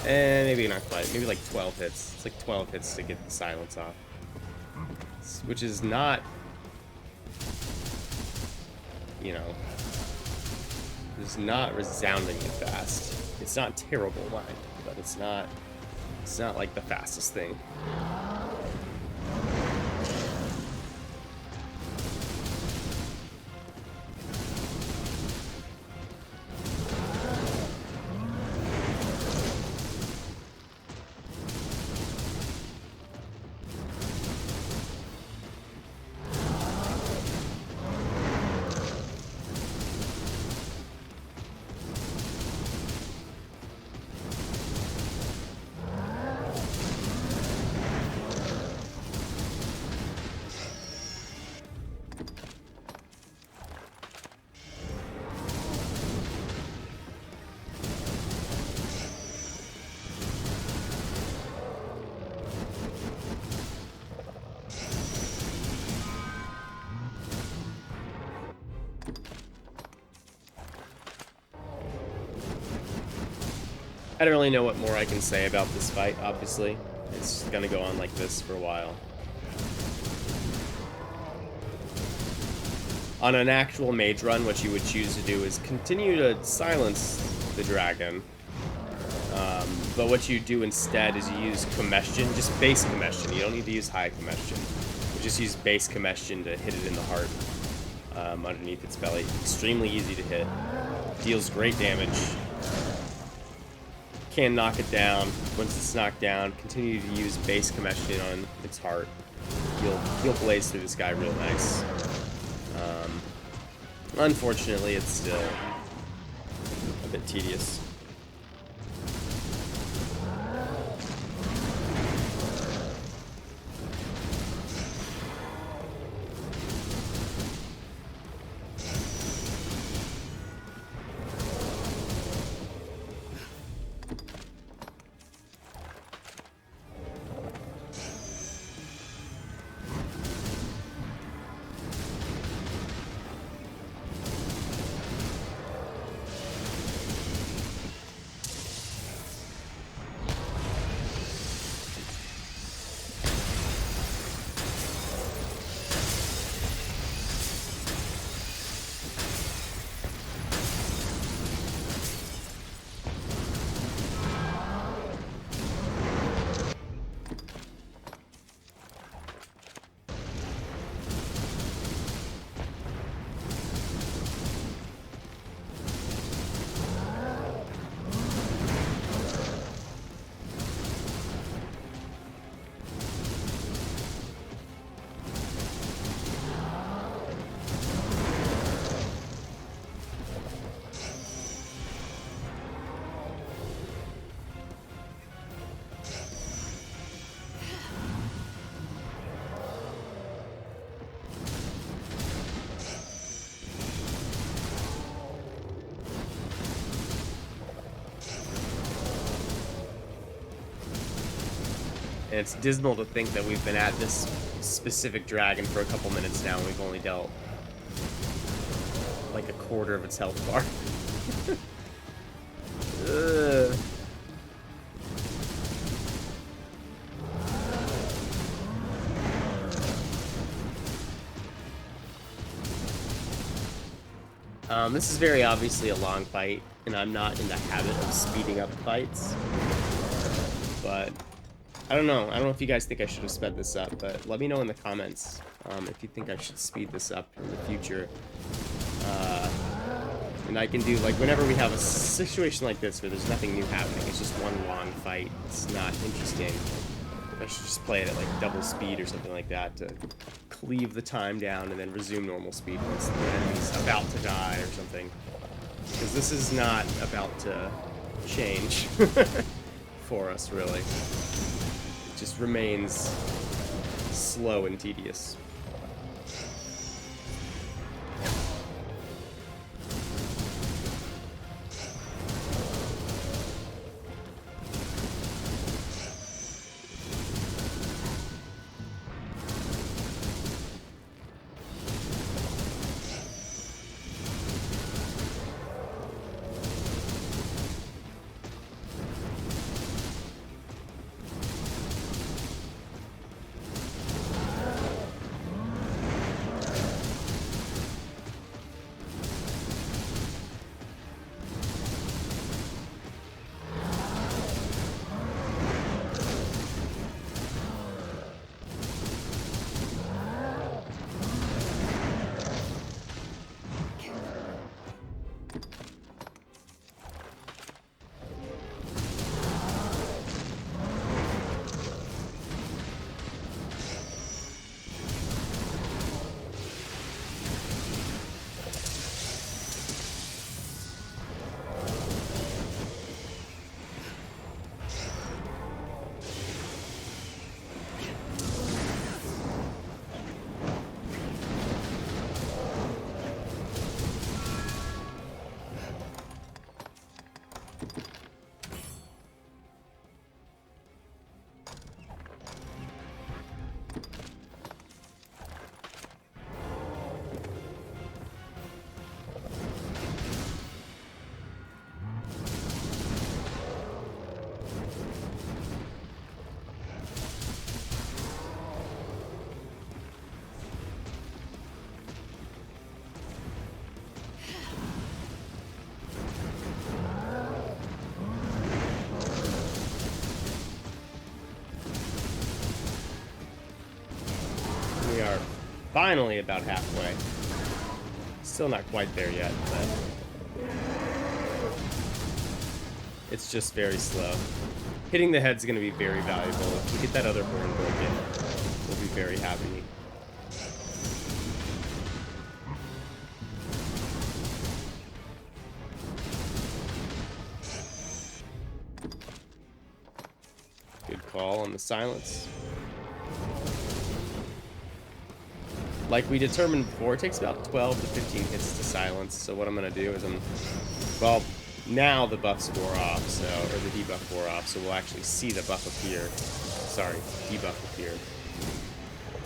And maybe not quite. Maybe like 12 hits. It's like 12 hits to get the silence off. Which is not... You know, it's not resoundingly fast. It's not terrible, mind, but it's not like the fastest thing. I don't really know what more I can say about this fight, obviously. It's gonna go on like this for a while. On an actual mage run, what you would choose to do is continue to silence the dragon. But what you do instead is you use Combustion, just base Combustion. You don't need to use high Combustion. You just use base Combustion to hit it in the heart, underneath its belly. Extremely easy to hit. Deals great damage. Can knock it down. Once it's knocked down, continue to use base Combustion on its heart. You'll blaze through this guy real nice. Unfortunately, it's still a bit tedious. And it's dismal to think that we've been at this specific dragon for a couple minutes now, and we've only dealt like a quarter of its health bar. Ugh. This is very obviously a long fight, and I'm not in the habit of speeding up fights, but I don't know if you guys think I should have sped this up, but let me know in the comments if you think I should speed this up in the future. And I can do, like, whenever we have a situation like this where there's nothing new happening, it's just one long fight, it's not interesting. I should just play it at, like, double speed or something like that to cleave the time down and then resume normal speed once the enemy's about to die or something. Because this is not about to change for us, really. It just remains slow and tedious. Finally about halfway. Still not quite there yet, but it's just very slow. Hitting the head's going to be very valuable. If we get that other horn broken, we'll be very happy. fall on the silence. Like we determined before, it takes about 12 to 15 hits to silence. So what I'm going to do is well, now the buffs wore off, or the debuff wore off, so we'll actually see the buff appear. Sorry, debuff appear.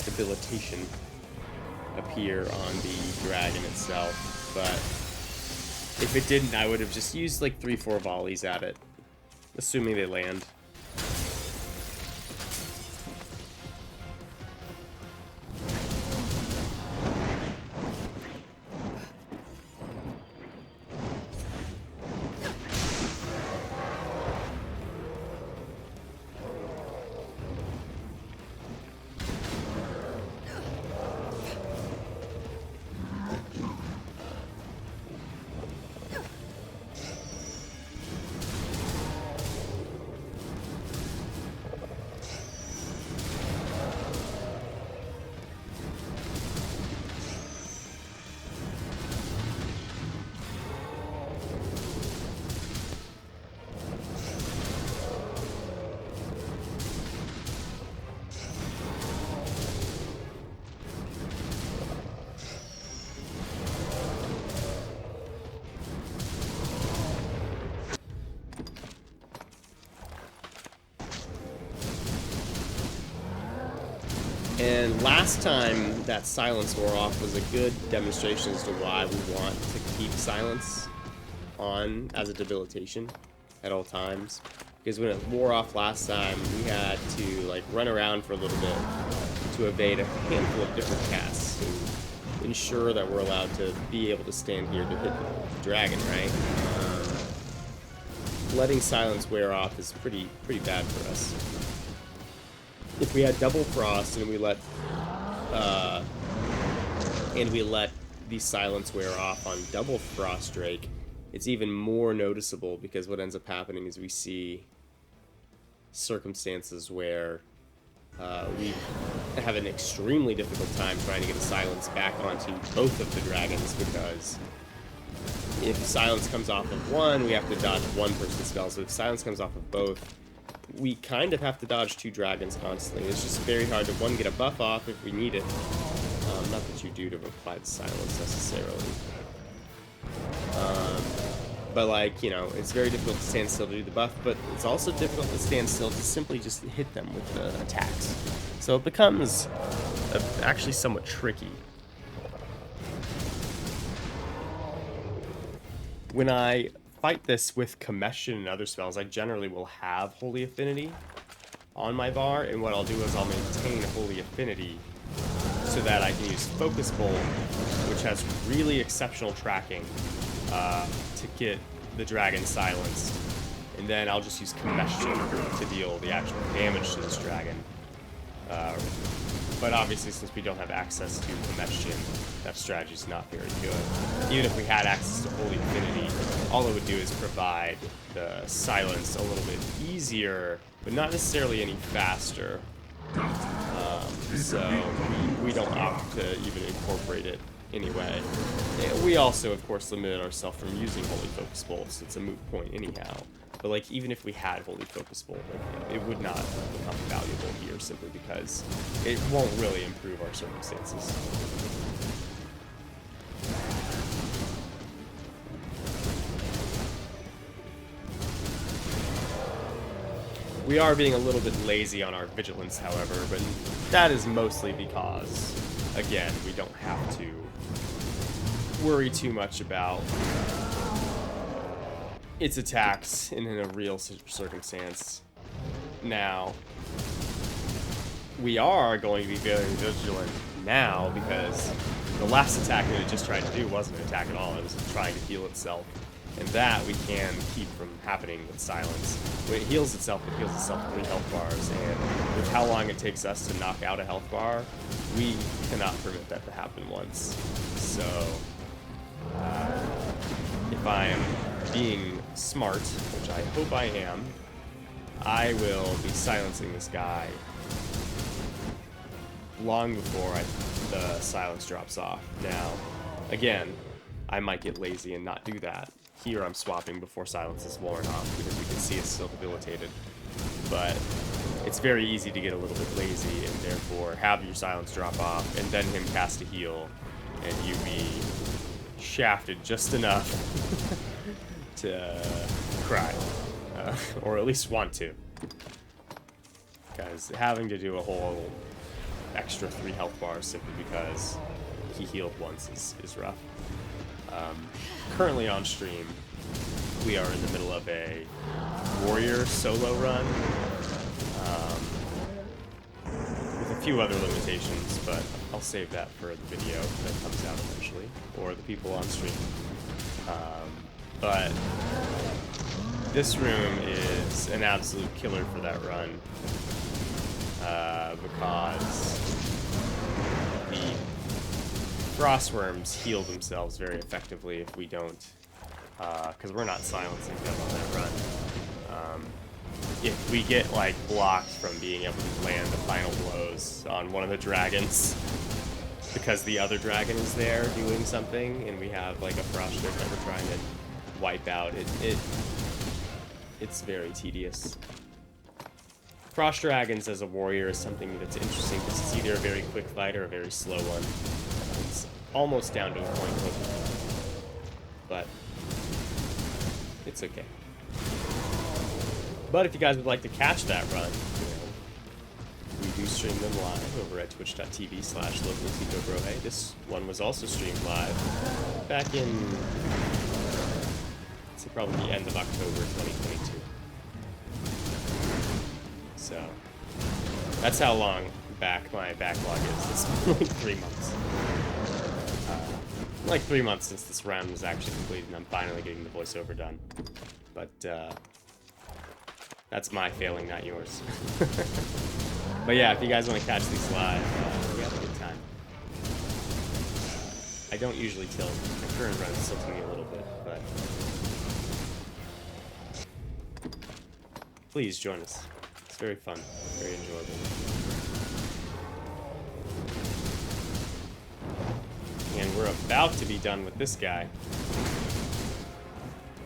Debilitation appear on the dragon itself. But if it didn't, I would have just used like 3-4 volleys at it, assuming they land. And last time that silence wore off was a good demonstration as to why we want to keep silence on as a debilitation at all times. Because when it wore off last time, we had to like run around for a little bit to evade a handful of different casts to ensure that we're allowed to be able to stand here to hit the dragon, right? Letting silence wear off is pretty bad for us. If we had double frost and we let the silence wear off on double frost drake, it's even more noticeable, because what ends up happening is we see circumstances where we have an extremely difficult time trying to get a silence back onto both of the dragons, because if silence comes off of one, we have to dodge one person's spell. So if silence comes off of both, we kind of have to dodge two dragons constantly. It's just very hard to, one, get a buff off if we need it. Not that you do to apply the silence necessarily. But like, you know, it's very difficult to stand still to do the buff, but it's also difficult to stand still to simply just hit them with the attacks. So it becomes actually somewhat tricky. When I fight this with Combustion and other spells, I generally will have Holy Affinity on my bar, and what I'll do is I'll maintain Holy Affinity so that I can use Focus Bolt, which has really exceptional tracking, to get the dragon silenced, and then I'll just use Combustion to deal the actual damage to this dragon. But obviously, since we don't have access to Combustion, that strategy's not very good. Even if we had access to Holy Affinity, all it would do is provide the silence a little bit easier, but not necessarily any faster. So we don't opt to even incorporate it anyway. We also, of course, limited ourselves from using Holy Focus Bolt, so it's a moot point anyhow. But like, even if we had Holy Focus Bolt, like, you know, it would not become valuable here simply because it won't really improve our circumstances. We are being a little bit lazy on our vigilance, however, but that is mostly because, again, we don't have to worry too much about its attacks in a real circumstance. Now, we are going to be very vigilant now, because the last attack that it just tried to do wasn't an attack at all. It was trying to heal itself. And that we can keep from happening with silence. When it heals itself 3 health bars, and with how long it takes us to knock out a health bar, we cannot permit that to happen once. So, if I am being smart, which I hope I am, I will be silencing this guy long before the silence drops off. Now, again, I might get lazy and not do that. Here I'm swapping before silence is worn off because we can see it's still debilitated. But it's very easy to get a little bit lazy and therefore have your silence drop off and then him cast a heal and you be shafted just enough to cry, or at least want to, because having to do a whole extra 3 health bars simply because he healed once is rough. Currently on stream, we are in the middle of a warrior solo run, with a few other limitations, but I'll save that for the video that comes out eventually, or the people on stream. But this room is an absolute killer for that run, because the frostworms heal themselves very effectively if we don't, because we're not silencing them on that run. If we get like blocked from being able to land the final blows on one of the dragons because the other dragon is there doing something and we have like a frost that we're trying to wipe out, it's very tedious. Frost dragons as a warrior is something that's interesting because it's either a very quick fight or a very slow one. It's almost down to a point click, but it's okay. But if you guys would like to catch that run, we do stream them live over at twitch.tv/localtitobrohe. This one was also streamed live back in, I'd say probably the end of October 2022. So that's how long back my backlog is. It's like 3 months. Like 3 months since this round was actually completed and I'm finally getting the voiceover done. But that's my failing, not yours. But yeah, if you guys want to catch these live, we have a good time. I don't usually tilt. My current run is tilting me a little bit, but please join us. It's very fun, very enjoyable. And we're about to be done with this guy.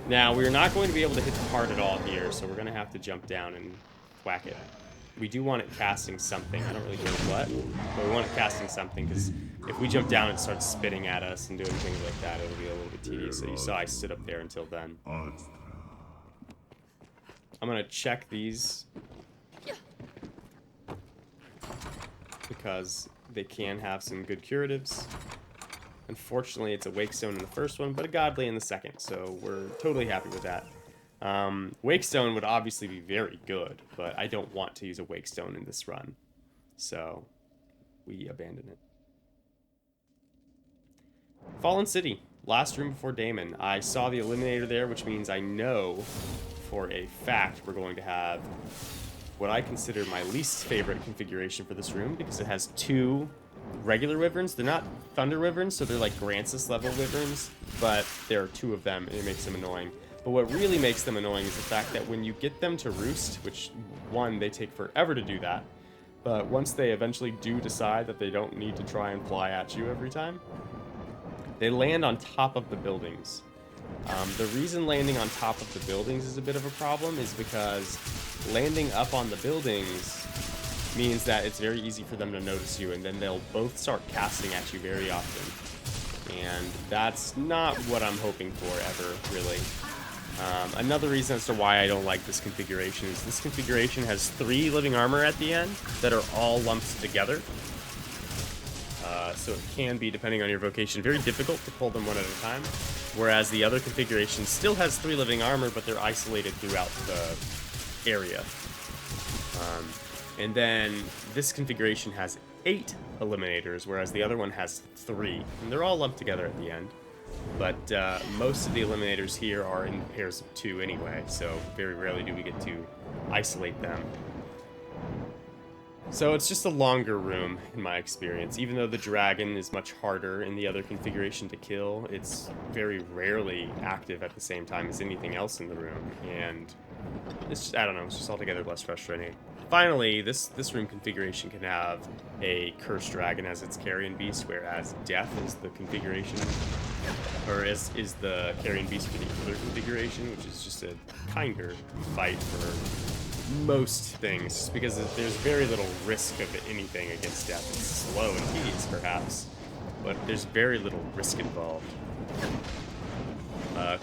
Now, we're not going to be able to hit the heart at all here, so we're going to have to jump down and whack it. We do want it casting something. I don't really know what, but we want it casting something, because if we jump down and start spitting at us and doing things like that, it'll be a little bit tedious. So you saw I stood up there until then. I'm going to check these, because they can have some good curatives. Unfortunately, it's a Wakestone in the first one, but a Godly in the second, so we're totally happy with that. Wakestone would obviously be very good, but I don't want to use a Wakestone in this run, so we abandon it. Fallen City, last room before Daimon. I saw the Eliminator there, which means I know for a fact we're going to have what I consider my least favorite configuration for this room, because it has 2 regular wyverns. They're not thunder wyverns, so they're like Grancis level wyverns, but there are 2 of them and it makes them annoying. But what really makes them annoying is the fact that when you get them to roost, which, one, they take forever to do that, but once they eventually do decide that they don't need to try and fly at you every time, they land on top of the buildings. The reason landing on top of the buildings is a bit of a problem is because landing up on the buildings means that it's very easy for them to notice you, and then they'll both start casting at you very often. And that's not what I'm hoping for ever, really. Another reason as to why I don't like this configuration is this configuration has 3 living armor at the end that are all lumped together. So it can be, depending on your vocation, very difficult to pull them one at a time. Whereas the other configuration still has 3 living armor, but they're isolated throughout the area. And then this configuration has 8 eliminators, whereas the other one has 3. And they're all lumped together at the end. But most of the eliminators here are in pairs of 2 anyway, so very rarely do we get to isolate them. So it's just a longer room, in my experience. Even though the dragon is much harder in the other configuration to kill, it's very rarely active at the same time as anything else in the room. And it's just, I don't know, it's just altogether less frustrating. Finally, this room configuration can have a Cursed Dragon as its Carrion Beast, whereas Death is the configuration, or is the Carrion Beast for the other configuration, which is just a kinder fight for most things, because there's very little risk of anything against death. It's slow and tedious, perhaps, but there's very little risk involved.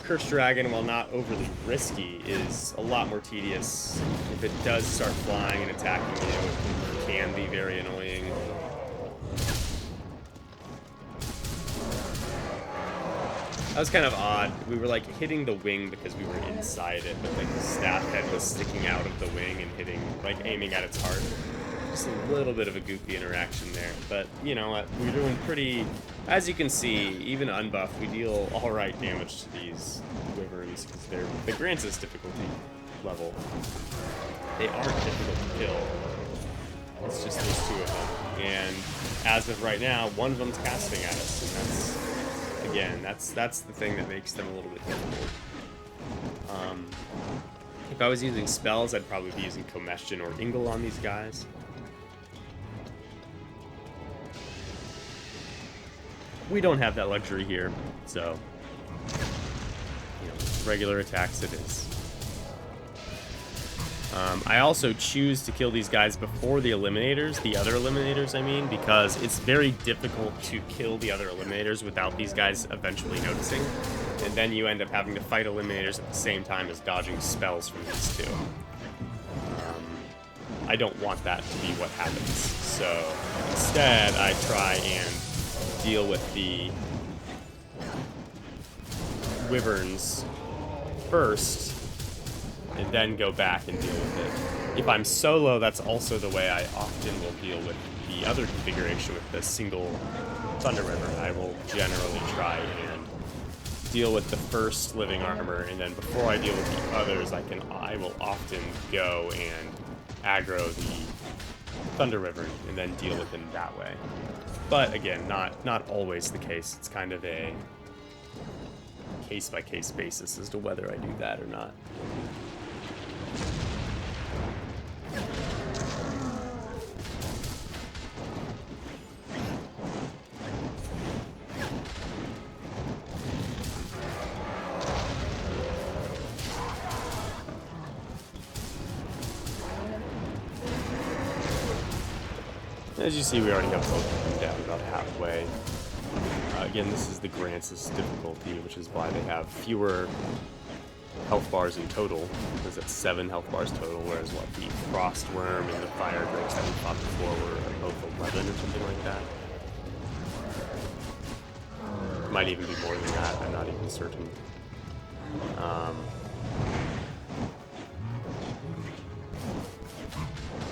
Curse Dragon, while not overly risky, is a lot more tedious. If it does start flying and attacking you, it can be very annoying. That was kind of odd. We were like hitting the wing because we were inside it, but like the staff head was sticking out of the wing and hitting, like aiming at its heart. Just a little bit of a goofy interaction there. But you know what? We're doing pretty, as you can see, even unbuffed, we deal alright damage to these wyverns because they're the Grancis difficulty level. They aren't difficult to kill. It's just there's two of them. And as of right now, one of them's casting at us, and that's, again, that's the thing that makes them a little bit difficult. If I was using spells, I'd probably be using Combustion or Ingle on these guys. We don't have that luxury here, so you know, regular attacks it is. I also choose to kill these guys before the Eliminators, the other Eliminators, I mean, because it's very difficult to kill the other Eliminators without these guys eventually noticing, and then you end up having to fight Eliminators at the same time as dodging spells from these two. I don't want that to be what happens, so instead I try and deal with the Wyverns first, and then go back and deal with it. If I'm solo, that's also the way I often will deal with the other configuration with the single Thunder Wyvern. I will generally try and deal with the first living armor, and then before I deal with the others, I will often go and aggro the Thunder Wyvern and then deal with them that way. But again, not always the case. It's kind of a case-by-case basis as to whether I do that or not. As you see, we already have both of them down about halfway. Again, this is the Grancis difficulty, which is why they have fewer health bars in total, because it's 7 health bars total, whereas what the Frost Worm and the Fire Drakes that we fought before were both 11 or something like that. Might even be more than that, I'm not even certain.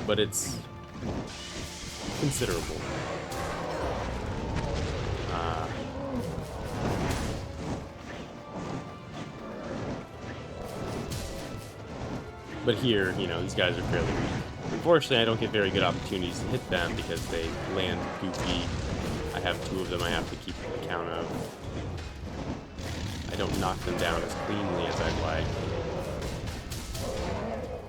But it's considerable. But here, you know, these guys are fairly weak. Unfortunately, I don't get very good opportunities to hit them because they land goofy. I have 2 of them I have to keep account of. I don't knock them down as cleanly as I'd like.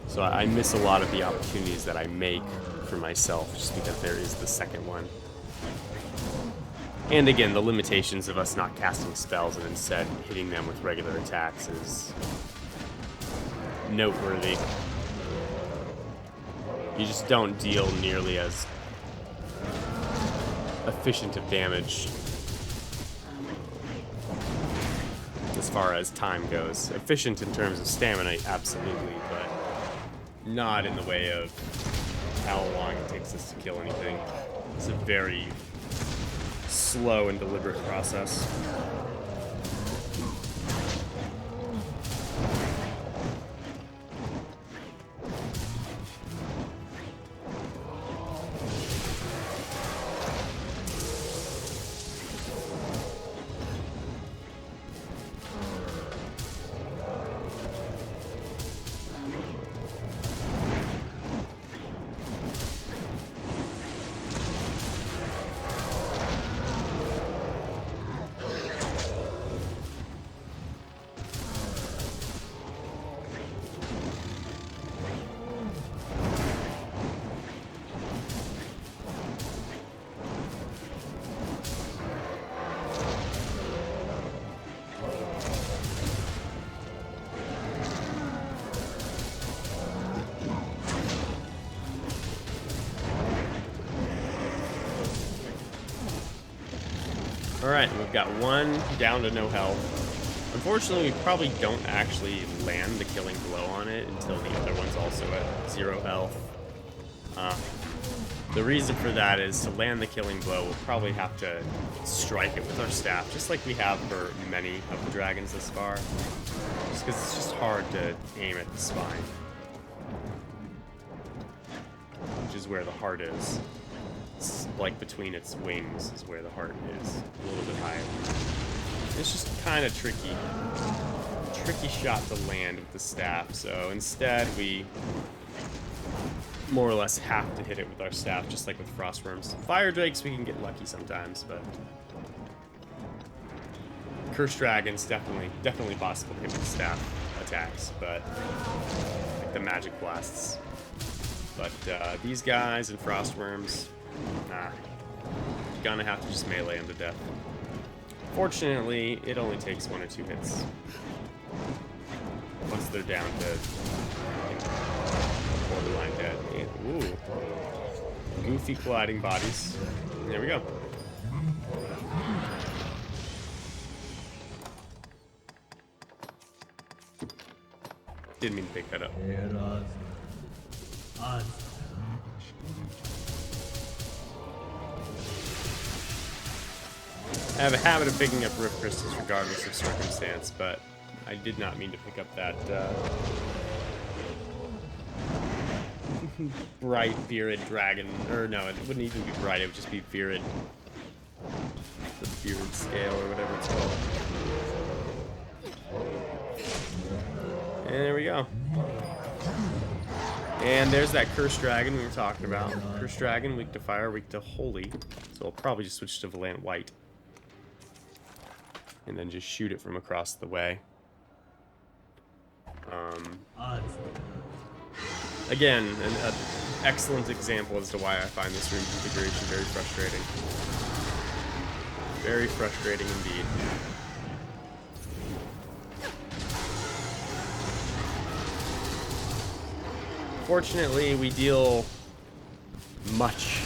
So I miss a lot of the opportunities that I make for myself just because there is the second one. And again, the limitations of us not casting spells and instead hitting them with regular attacks is noteworthy. You just don't deal nearly as efficient of damage as far as time goes. Efficient in terms of stamina, absolutely, but not in the way of how long it takes us to kill anything. It's a very slow and deliberate process. Alright, we've got one down to no health. Unfortunately, we probably don't actually land the killing blow on it until the other one's also at 0 health. The reason for that is to land the killing blow, we'll probably have to strike it with our staff, just like we have for many of the dragons thus far. Just because it's just hard to aim at the spine, which is where the heart is. It's like between its wings is where the heart is, a little bit higher. It's just kind of tricky shot to land with the staff, so instead we more or less have to hit it with our staff, just like with frostworms. Fire drakes we can get lucky sometimes, but cursed dragons definitely possible to hit with staff attacks, but like the magic blasts. But these guys and frostworms, nah, you're gonna have to just melee them to death. Fortunately, it only takes 1 or 2 hits once they're down to borderline dead. Ooh. Goofy colliding bodies. There we go. Didn't mean to pick that up. I have a habit of picking up rift crystals regardless of circumstance, but I did not mean to pick up that bright bearded dragon. Or no, it wouldn't even be bright, it would just be bearded. The beard scale or whatever it's called. And there we go. And there's that cursed dragon we were talking about. Cursed dragon, weak to fire, weak to holy. So I'll probably just switch to Volant white. And then just shoot it from across the way. Again, an excellent example as to why I find this room configuration very frustrating. Very frustrating indeed. Fortunately, we deal much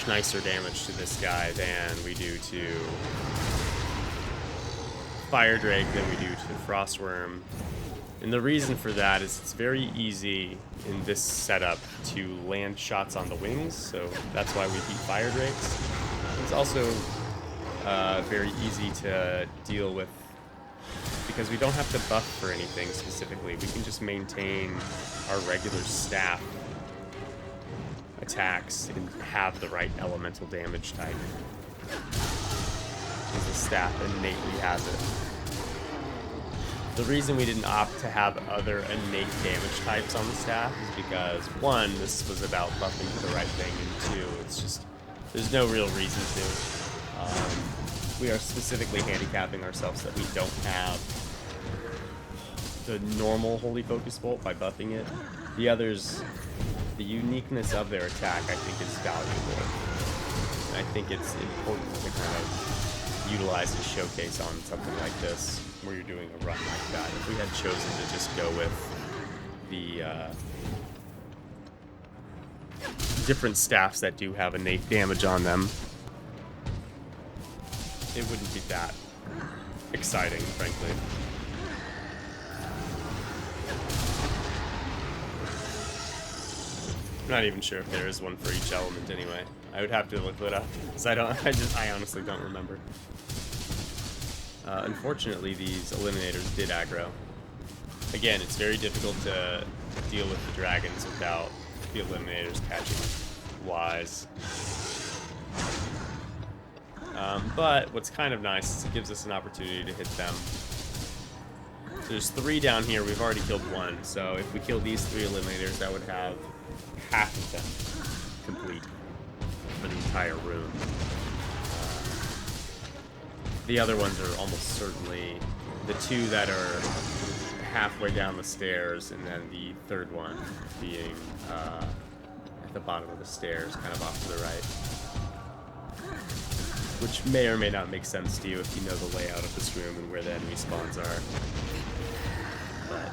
nicer damage to this guy than we do to Fire Drake, than we do to the Frostworm. And the reason for that is it's very easy in this setup to land shots on the wings, so that's why we beat Fire Drakes. It's also very easy to deal with because we don't have to buff for anything specifically. We can just maintain our regular staff attacks and have the right elemental damage type. Because the staff innately has it. The reason we didn't opt to have other innate damage types on the staff is because, one, this was about buffing for the right thing, and two, it's just, there's no real reason to. We are specifically handicapping ourselves that we don't have the normal Holy Focus Bolt by buffing it. The others, the uniqueness of their attack, I think, is valuable. And I think it's important to kind of utilize and showcase on something like this, where you're doing a run like that. If we had chosen to just go with the different staffs that do have innate damage on them, it wouldn't be that exciting, frankly. I'm not even sure if there is one for each element anyway. I would have to look it up, because I honestly don't remember. Unfortunately, these eliminators did aggro. Again, it's very difficult to deal with the dragons without the eliminators catching wise. But what's kind of nice is it gives us an opportunity to hit them. So there's 3 down here. We've already killed 1. So if we kill these 3 eliminators, that would have half of them complete for the entire room. The other ones are almost certainly the 2 that are halfway down the stairs, and then the 3rd one being at the bottom of the stairs, kind of off to the right. Which may or may not make sense to you if you know the layout of this room and where the enemy spawns are. But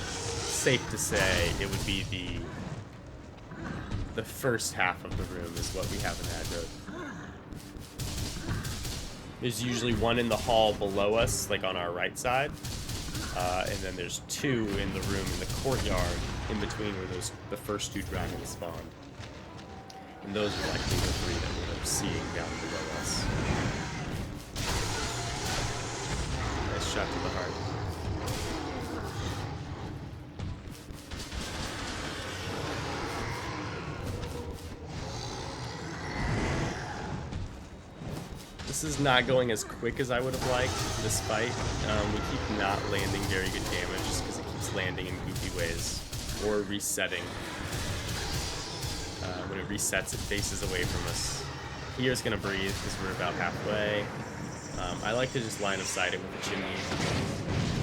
safe to say it would be the first half of the room is what we have in aggro. There's usually one in the hall below us, like on our right side. And then there's two in the room in the courtyard in between where the first two dragons spawned. And those are likely the three that we're seeing down below us. Nice shot to the heart. This is not going as quick as I would have liked, this fight. We keep not landing very good damage just because it keeps landing in goofy ways. Or resetting. When it resets, it faces away from us. Here's going to breathe because we're about halfway. I like to just line of sight it with the chimney.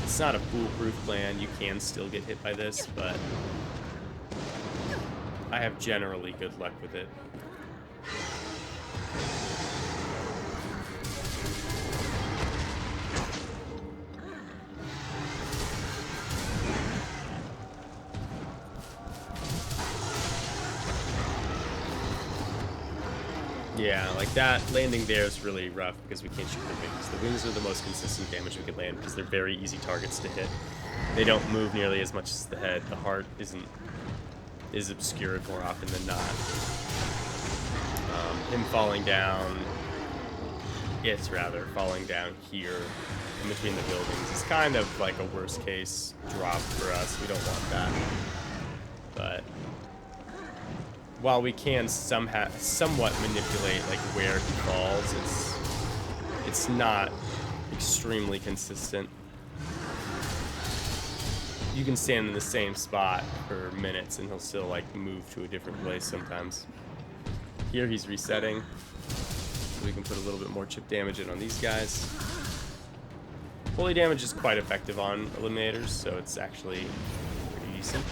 It's not a foolproof plan. You can still get hit by this, but I have generally good luck with it. Yeah, like that landing there is really rough because we can't shoot the wings. The wings are the most consistent damage we can land because they're very easy targets to hit. They don't move nearly as much as the head. The heart is obscured more often than not. Him falling down, falling down here in between the buildings is kind of like a worst case drop for us. We don't want that. But while we can somewhat manipulate like where he falls, it's not extremely consistent. You can stand in the same spot for minutes and he'll still like move to a different place sometimes. Here he's resetting, so we can put a little bit more chip damage in on these guys. Holy damage is quite effective on eliminators, so it's actually pretty decent.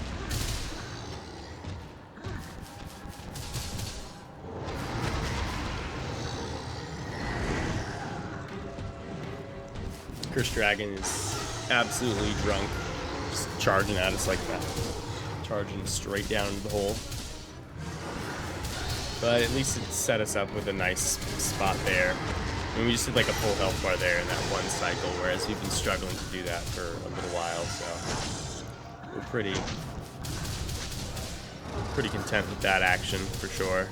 Cursed Dragon is absolutely drunk, just charging at us like that, charging straight down into the hole. But at least it set us up with a nice spot there. I mean, we just did like a full health bar there in that one cycle, whereas we've been struggling to do that for a little while, so we're pretty content with that action for sure.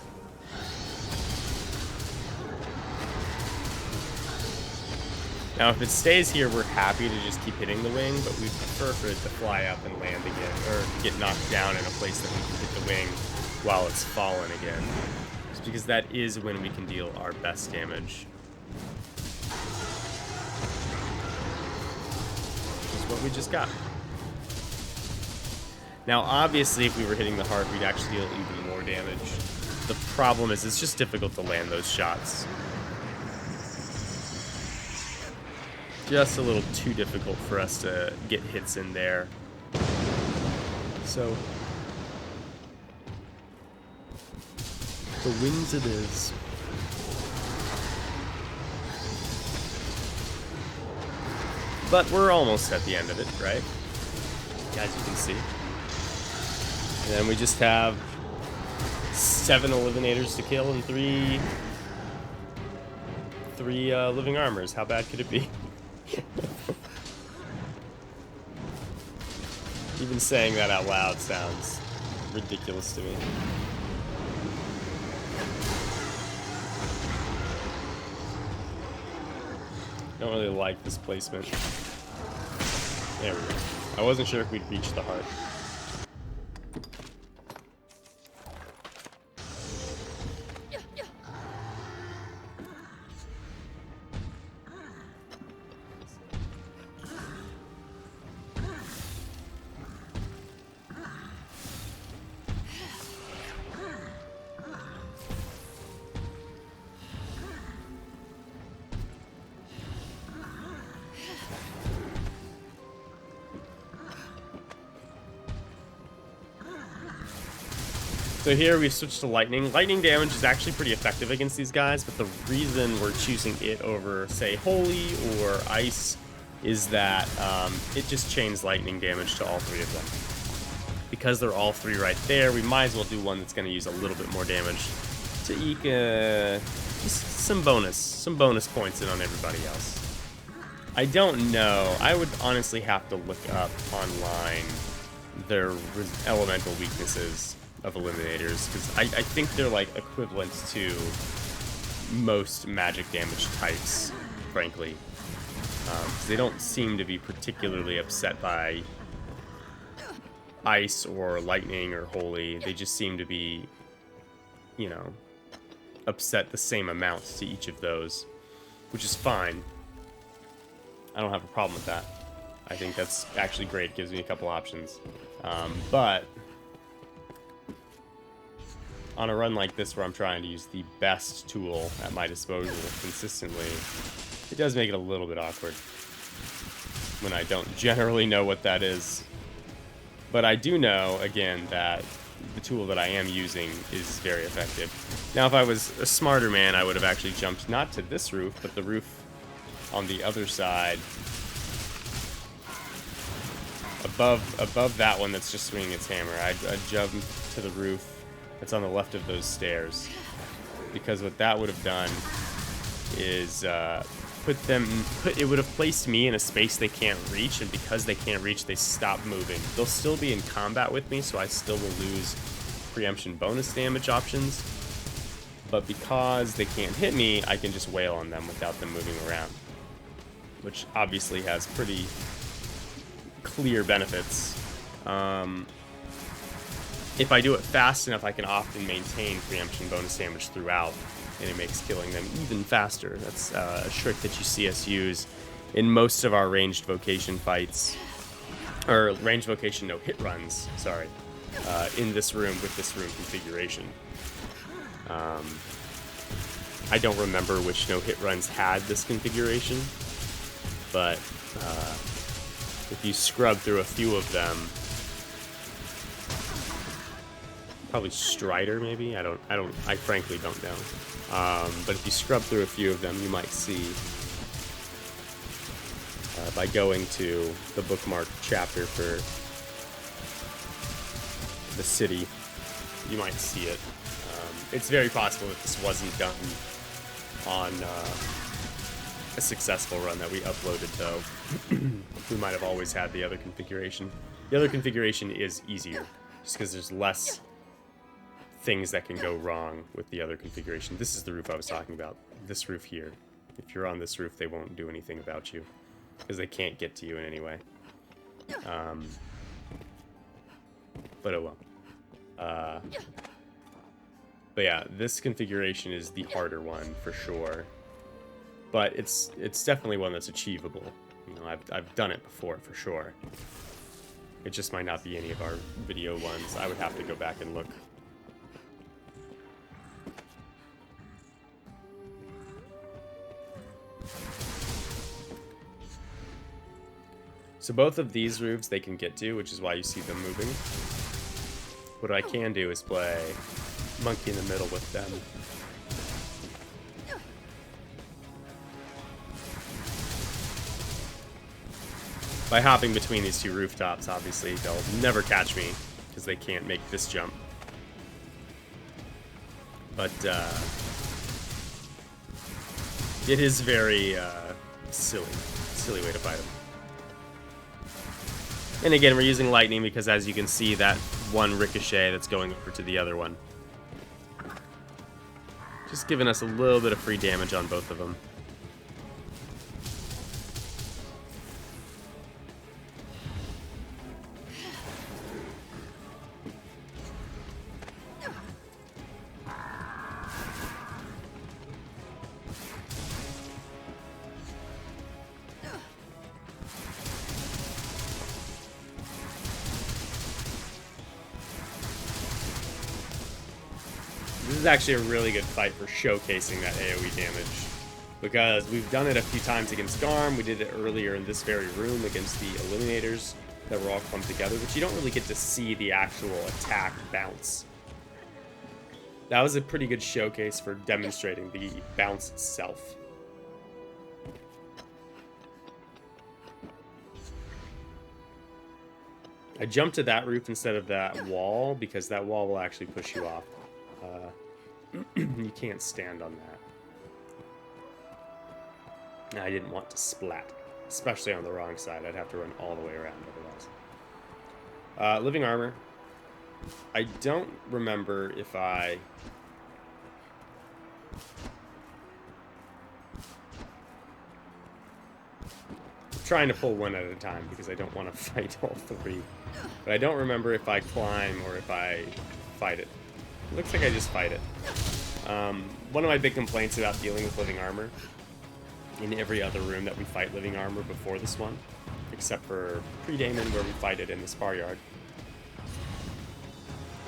Now, if it stays here, we're happy to just keep hitting the wing, but we prefer for it to fly up and land again, or get knocked down in a place that we can hit the wing while it's fallen again. Just because that is when we can deal our best damage. Which is what we just got. Now, obviously, if we were hitting the heart, we'd actually deal even more damage. The problem is it's just difficult to land those shots. Just a little too difficult for us to get hits in there. So the wings it is. But we're almost at the end of it, right? As you can see. And then we just have 7 eliminators to kill and 3 living armors. How bad could it be? Even saying that out loud sounds ridiculous to me. Don't really like this placement. There we go. I wasn't sure if we'd reach the heart. So here we've switched to lightning. Lightning damage is actually pretty effective against these guys, but the reason we're choosing it over, say, holy or ice is that it just chains lightning damage to all 3 of them. Because they're all 3 right there, we might as well do one that's going to use a little bit more damage to eke just some bonus points in on everybody else. I don't know. I would honestly have to look up online their elemental weaknesses of eliminators, because I think they're like equivalent to most magic damage types, frankly. They don't seem to be particularly upset by ice or lightning or holy. They just seem to be, you know, upset the same amount to each of those, which is fine. I don't have a problem with that. I think that's actually great. It gives me a couple options. But on a run like this where I'm trying to use the best tool at my disposal consistently, it does make it a little bit awkward when I don't generally know what that is. But I do know, again, that the tool that I am using is very effective. Now, if I was a smarter man, I would have actually jumped not to this roof, but the roof on the other side, above that one that's just swinging its hammer. I'd jump to the roof that's on the left of those stairs, because what that would have done is it would have placed me in a space they can't reach, and because they can't reach, they stop moving. They'll still be in combat with me, so I still will lose preemption bonus damage options, but because they can't hit me, I can just wail on them without them moving around, which obviously has pretty clear benefits. If I do it fast enough, I can often maintain preemption bonus damage throughout, and it makes killing them even faster. That's a trick that you see us use in most of our ranged vocation fights, or ranged vocation no hit runs, sorry, in this room with this room configuration. I don't remember which no hit runs had this configuration, but if you scrub through a few of them, probably Strider maybe, I frankly don't know. But if you scrub through a few of them, you might see, by going to the bookmark chapter for the city, you might see it. It's very possible that this wasn't done on a successful run that we uploaded, though. We might have always had the other configuration. The other configuration is easier, just because there's less things that can go wrong with the other configuration. This is the roof I was talking about. This roof here. If you're on this roof, they won't do anything about you, because they can't get to you in any way. But oh well. But yeah, this configuration is the harder one for sure. But it's definitely one that's achievable. You know, I've done it before for sure. It just might not be any of our video ones. I would have to go back and look. So both of these roofs they can get to, which is why you see them moving. What I can do is play monkey in the middle with them. By hopping between these two rooftops, obviously, they'll never catch me, because they can't make this jump. But, it is very, silly way to fight them. And again, we're using lightning because, as you can see, that one ricochet that's going over to the other one. Just giving us a little bit of free damage on both of them. This is actually a really good fight for showcasing that AoE damage, because we've done it a few times against Garm. We did it earlier in this very room against the Eliminators that were all clumped together, but you don't really get to see the actual attack bounce. That was a pretty good showcase for demonstrating the bounce itself. I jumped to that roof instead of that wall, because that wall will actually push you off. You can't stand on that. I didn't want to splat, especially on the wrong side. I'd have to run all the way around otherwise. Living armor. I don't remember if I... I'm trying to pull one at a time because I don't want to fight all three. But I don't remember if I climb or if I fight it. It looks like I just fight it. One of my big complaints about dealing with living armor in every other room that we fight living armor before this one, except for pre-Daimon where we fight it in the Sparyard,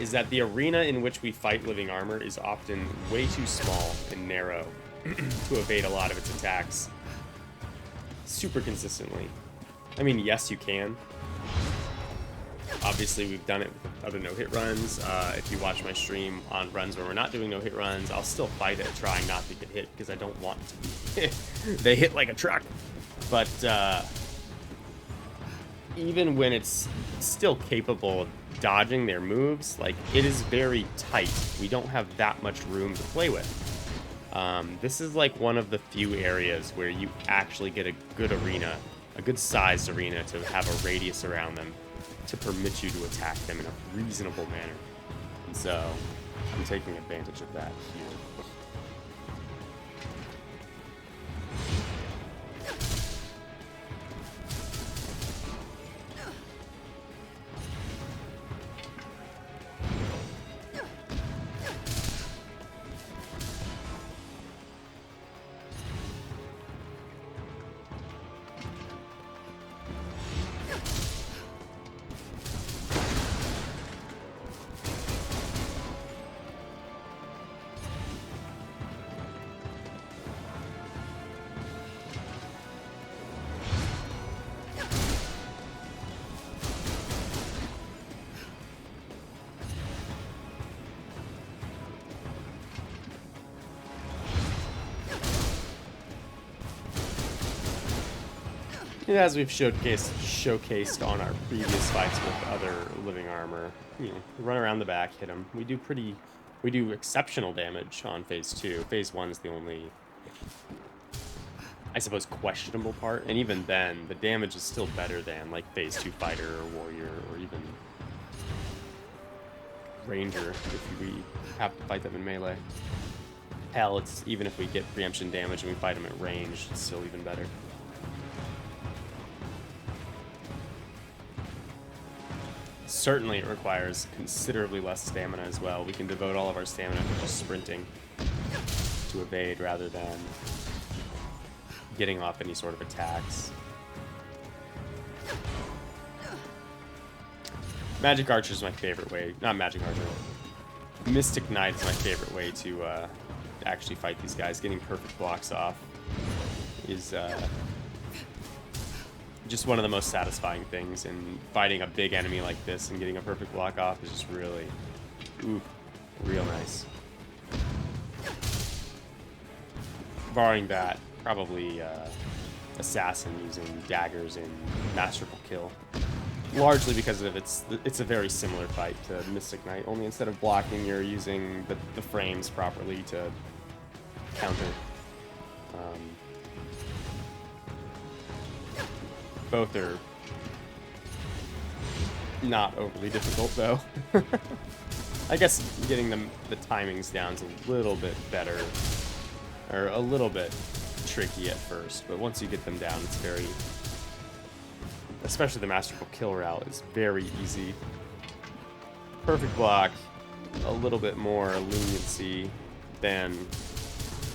is that the arena in which we fight living armor is often way too small and narrow to evade a lot of its attacks super consistently. I mean, yes, you can. Obviously, we've done it with other no-hit runs. If you watch my stream on runs where we're not doing no-hit runs, I'll still fight it, trying not to get hit, because I don't want to be hit. They hit like a truck. But even when it's still capable of dodging their moves, like, it is very tight. We don't have that much room to play with. This is like one of the few areas where you actually get a good arena, a good sized arena to have a radius around them to permit you to attack them in a reasonable manner. And so I'm taking advantage of that here. As we've showcased on our previous fights with other living armor, you know, run around the back, hit them. We do exceptional damage on phase 2. Phase 1 is the only, I suppose, questionable part, and even then, the damage is still better than like phase 2 fighter or warrior or even ranger if we have to fight them in melee. Hell, it's even if we get preemption damage and we fight them at range, it's still even better. Certainly it requires considerably less stamina as well. We can devote all of our stamina to just sprinting to evade rather than getting off any sort of attacks. Magic Archer is my favorite way. Not Magic Archer. Mystic Knight is my favorite way to actually fight these guys. Getting perfect blocks off is just one of the most satisfying things, and fighting a big enemy like this and getting a perfect block off is just really, ooh, real nice. Barring that, probably Assassin using daggers in Masterful Kill. Largely because of it's a very similar fight to Mystic Knight, only instead of blocking, you're using the frames properly to counter. Both are not overly difficult, though. I guess getting the timings down is a little bit better, or a little bit tricky at first, but once you get them down, it's very, especially the Masterful Kill route is very easy. Perfect block, a little bit more leniency than,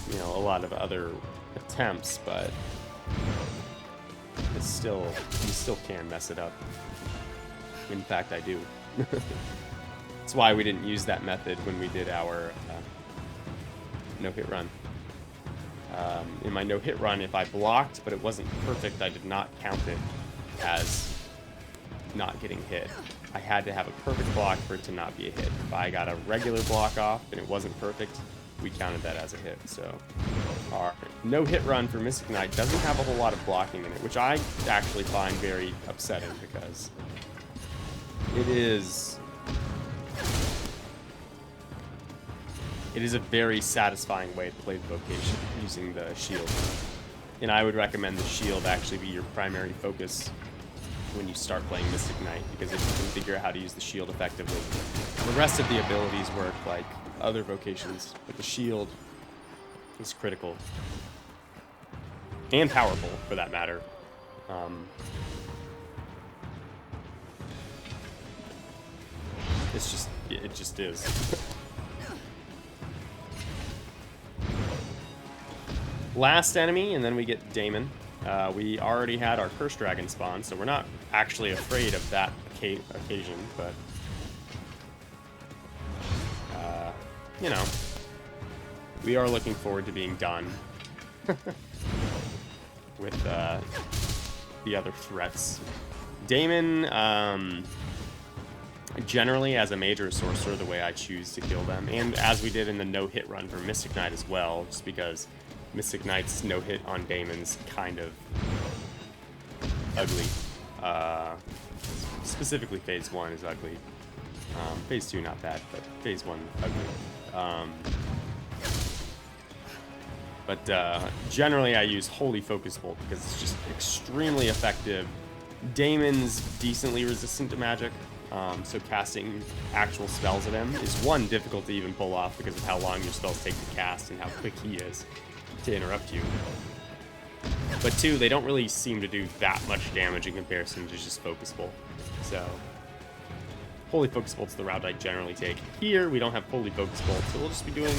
you know, a lot of other attempts, but it's still, you still can mess it up. In fact, I do. That's why we didn't use that method when we did our no-hit run. In my no-hit run, if I blocked but it wasn't perfect, I did not count it as not getting hit. I had to have a perfect block for it to not be a hit. If I got a regular block off and it wasn't perfect, we counted that as a hit. So our no-hit run for Mystic Knight doesn't have a whole lot of blocking in it, which I actually find very upsetting because it is a very satisfying way to play the Vocation using the shield. And I would recommend the shield actually be your primary focus when you start playing Mystic Knight, because if you can figure out how to use the shield effectively, the rest of the abilities work like other vocations, but the shield is critical. And powerful, for that matter. It just is. Last enemy, and then we get Daimon. We already had our Curse Dragon spawn, so we're not actually afraid of that occasion, but... you know, we are looking forward to being done with the other threats. Daimon, generally as a mage or a sorcerer, the way I choose to kill them, and as we did in the no-hit run for Mystic Knight as well, just because Mystic Knight's no-hit on Daimon's kind of ugly. Specifically Phase 1 is ugly. Phase 2 not bad, but Phase 1 ugly. But generally I use Holy Focus Bolt because it's just extremely effective. Daimon's decently resistant to magic, so casting actual spells at him is, one, difficult to even pull off because of how long your spells take to cast and how quick he is to interrupt you. But two, they don't really seem to do that much damage in comparison to just Focus Bolt. So Holy Focus Bolt's the route I generally take. Here, we don't have Holy Focus Bolt, so we'll just be doing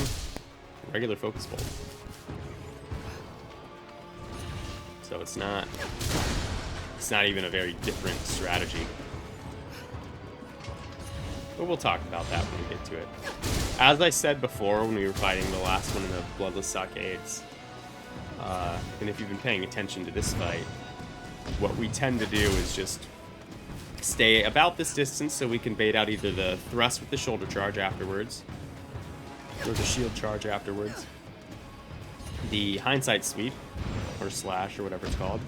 regular Focus Bolt. So it's not even a very different strategy. But we'll talk about that when we get to it. As I said before when we were fighting the last one in the Bloodless Stockades, and if you've been paying attention to this fight, what we tend to do is just stay about this distance so we can bait out either the thrust with the shoulder charge afterwards, or the shield charge afterwards, the hindsight sweep, or slash, or whatever it's called,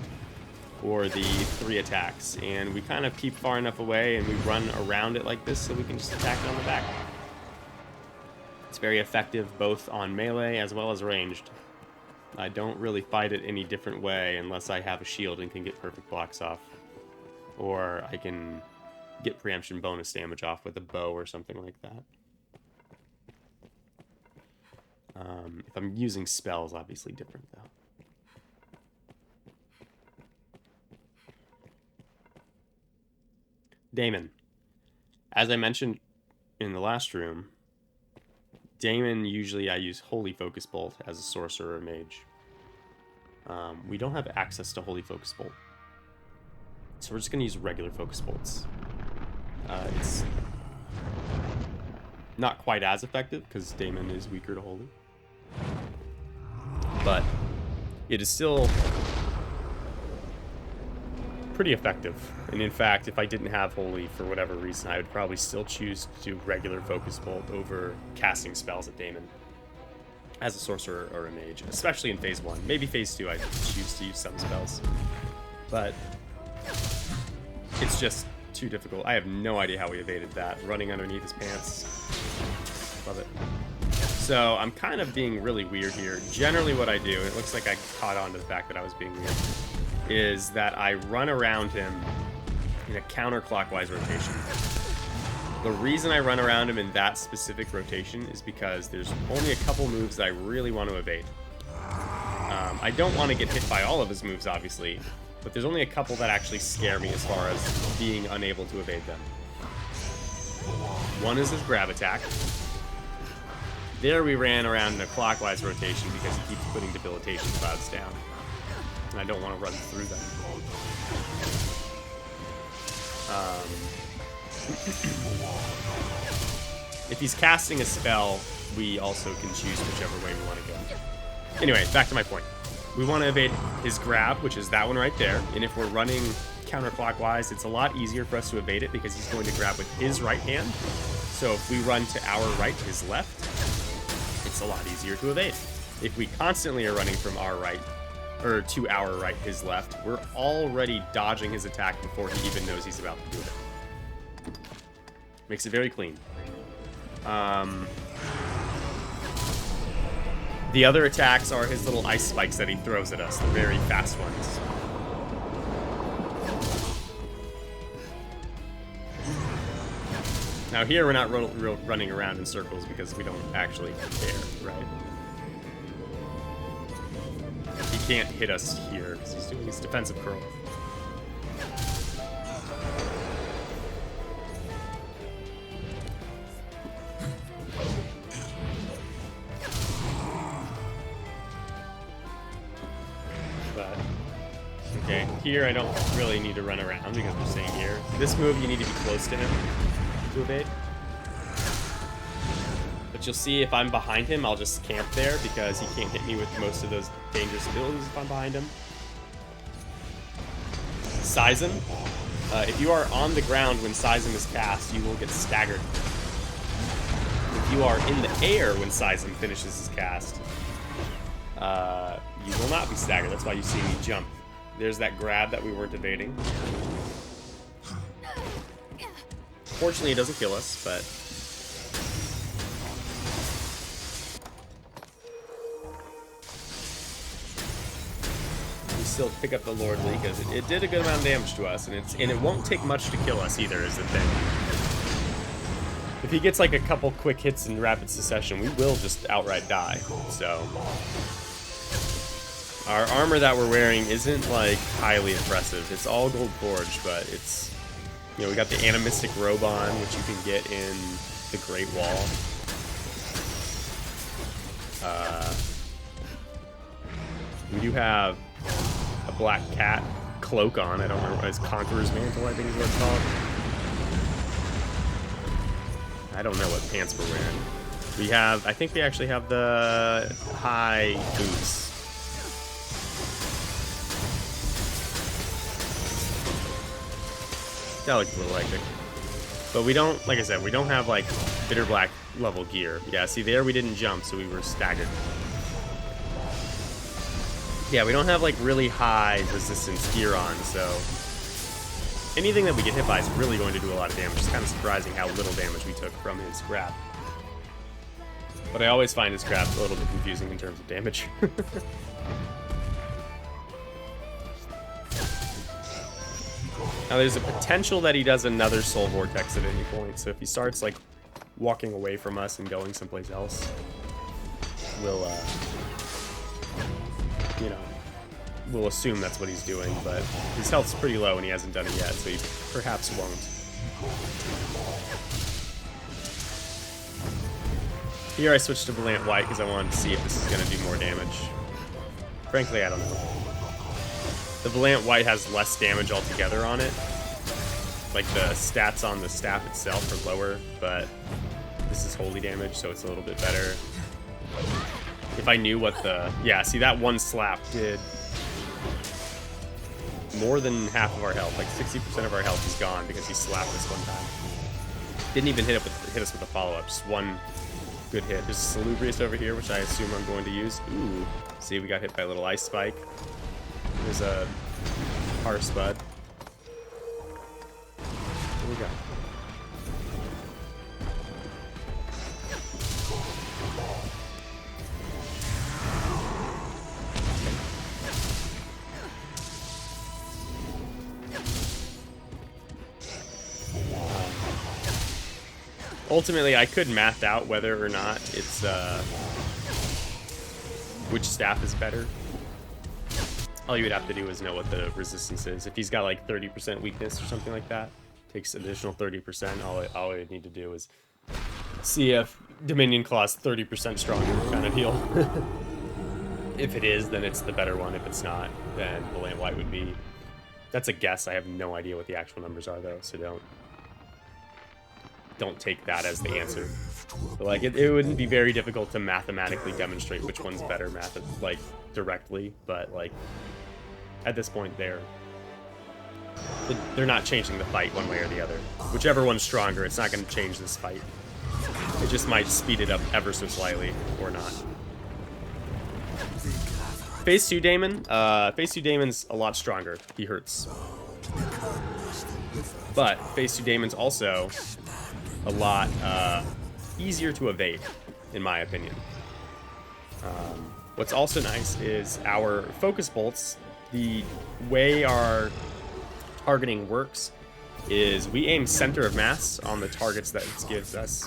or the 3 attacks. And we kind of keep far enough away and we run around it like this so we can just attack it on the back. It's very effective both on melee as well as ranged. I don't really fight it any different way unless I have a shield and can get perfect blocks off. Or I can get preemption bonus damage off with a bow or something like that. If I'm using spells, obviously different though. Daimon. As I mentioned in the last room, Daimon, usually I use Holy Focus Bolt as a sorcerer or mage. We don't have access to Holy Focus Bolt, so we're just going to use regular Focus Bolts. It's not quite as effective because Daimon is weaker to Holy, but it is still pretty effective. And in fact, if I didn't have Holy for whatever reason, I would probably still choose to do regular Focus Bolt over casting spells at Daimon as a sorcerer or a mage, especially in Phase 1. Maybe Phase 2 I'd choose to use some spells, but it's just too difficult. I have no idea how we evaded that. Running underneath his pants. Love it. So I'm kind of being really weird here. Generally what I do, and it looks like I caught on to the fact that I was being weird, is that I run around him in a counterclockwise rotation. The reason I run around him in that specific rotation is because there's only a couple moves that I really want to evade. I don't want to get hit by all of his moves, obviously, but there's only a couple that actually scare me as far as being unable to evade them. One is his grab attack. There we ran around in a clockwise rotation because he keeps putting debilitation clouds down, and I don't want to run through them. If he's casting a spell, we also can choose whichever way we want to go. Anyway, back to my point. We want to evade his grab, which is that one right there, and if we're running counterclockwise, it's a lot easier for us to evade it because he's going to grab with his right hand. So if we run to our right, his left, it's a lot easier to evade. If we constantly are running from our right, or to our right, his left, we're already dodging his attack before he even knows he's about to do it. Makes it very clean. The other attacks are his little ice spikes that he throws at us, the very fast ones. Now here we're not running around in circles because we don't actually care, right? He can't hit us here because he's doing his defensive curl. But, okay, here I don't really need to run around because we're staying here. This move, you need to be close to him to evade. But you'll see if I'm behind him, I'll just camp there because he can't hit me with most of those dangerous abilities if I'm behind him. Size him. If you are on the ground when Size him is cast, you will get staggered. If you are in the air when Size him finishes his cast, you will not be staggered. That's why you see me jump. There's that grab that we weren't evading. Fortunately, it doesn't kill us, but... we still pick up the Lordly, because it did a good amount of damage to us, and it won't take much to kill us either, is the thing. If he gets like a couple quick hits in rapid succession, we will just outright die, so... our armor that we're wearing isn't, like, highly impressive. It's all gold forged, but it's... you know, we got the Animistic Robe on, which you can get in the Great Wall. We do have a Black Cat cloak on. I don't remember what it's Conqueror's Mantle, I think is what it's called. I don't know what pants we're wearing. We have, I think we actually have the high boots. That looks a little hectic. But we don't, like I said, we don't have, like, Bitterblack level gear. Yeah, see, there we didn't jump, so we were staggered. Yeah, we don't have, like, really high resistance gear on, so... anything that we get hit by is really going to do a lot of damage. It's kind of surprising how little damage we took from his grab. But I always find his grab a little bit confusing in terms of damage. Now, there's a potential that he does another Soul Vortex at any point, so if he starts, like, walking away from us and going someplace else, we'll, you know, we'll assume that's what he's doing, but his health's pretty low and he hasn't done it yet, so he perhaps won't. Here I switched to Volant White because I wanted to see if this is going to do more damage. Frankly, I don't know. The Volant White has less damage altogether on it. Like, the stats on the staff itself are lower, but this is holy damage, so it's a little bit better. If I knew what the... yeah, see, that one slap did more than half of our health. Like, 60% of our health is gone because he slapped us one time. Didn't even hit us with a follow-up, just one good hit. There's a Salubrious over here, which I assume I'm going to use. Ooh. See, we got hit by a little Ice Spike. There's a Harspud. What do we got? Ultimately, I could math out whether or not it's which staff is better. All you would have to do is know what the resistance is. If he's got like 30% weakness or something like that, takes additional 30%, all I would need to do is see if Dominion Claw's 30% stronger kind of deal. If it is, then it's the better one. If it's not, then Volant White would be... that's a guess. I have no idea what the actual numbers are, though, so don't take that as the answer. But, like, it wouldn't be very difficult to mathematically demonstrate which one's better like, directly, but, like, at this point, they're not changing the fight one way or the other. Whichever one's stronger, it's not going to change this fight. It just might speed it up ever so slightly, or not. Phase 2 Daimon. Phase 2 Daimon's a lot stronger. He hurts. But Phase 2 Daimon's also a lot easier to evade, in my opinion. What's also nice is our focus bolts. The way our targeting works is we aim center of mass on the targets that it gives us.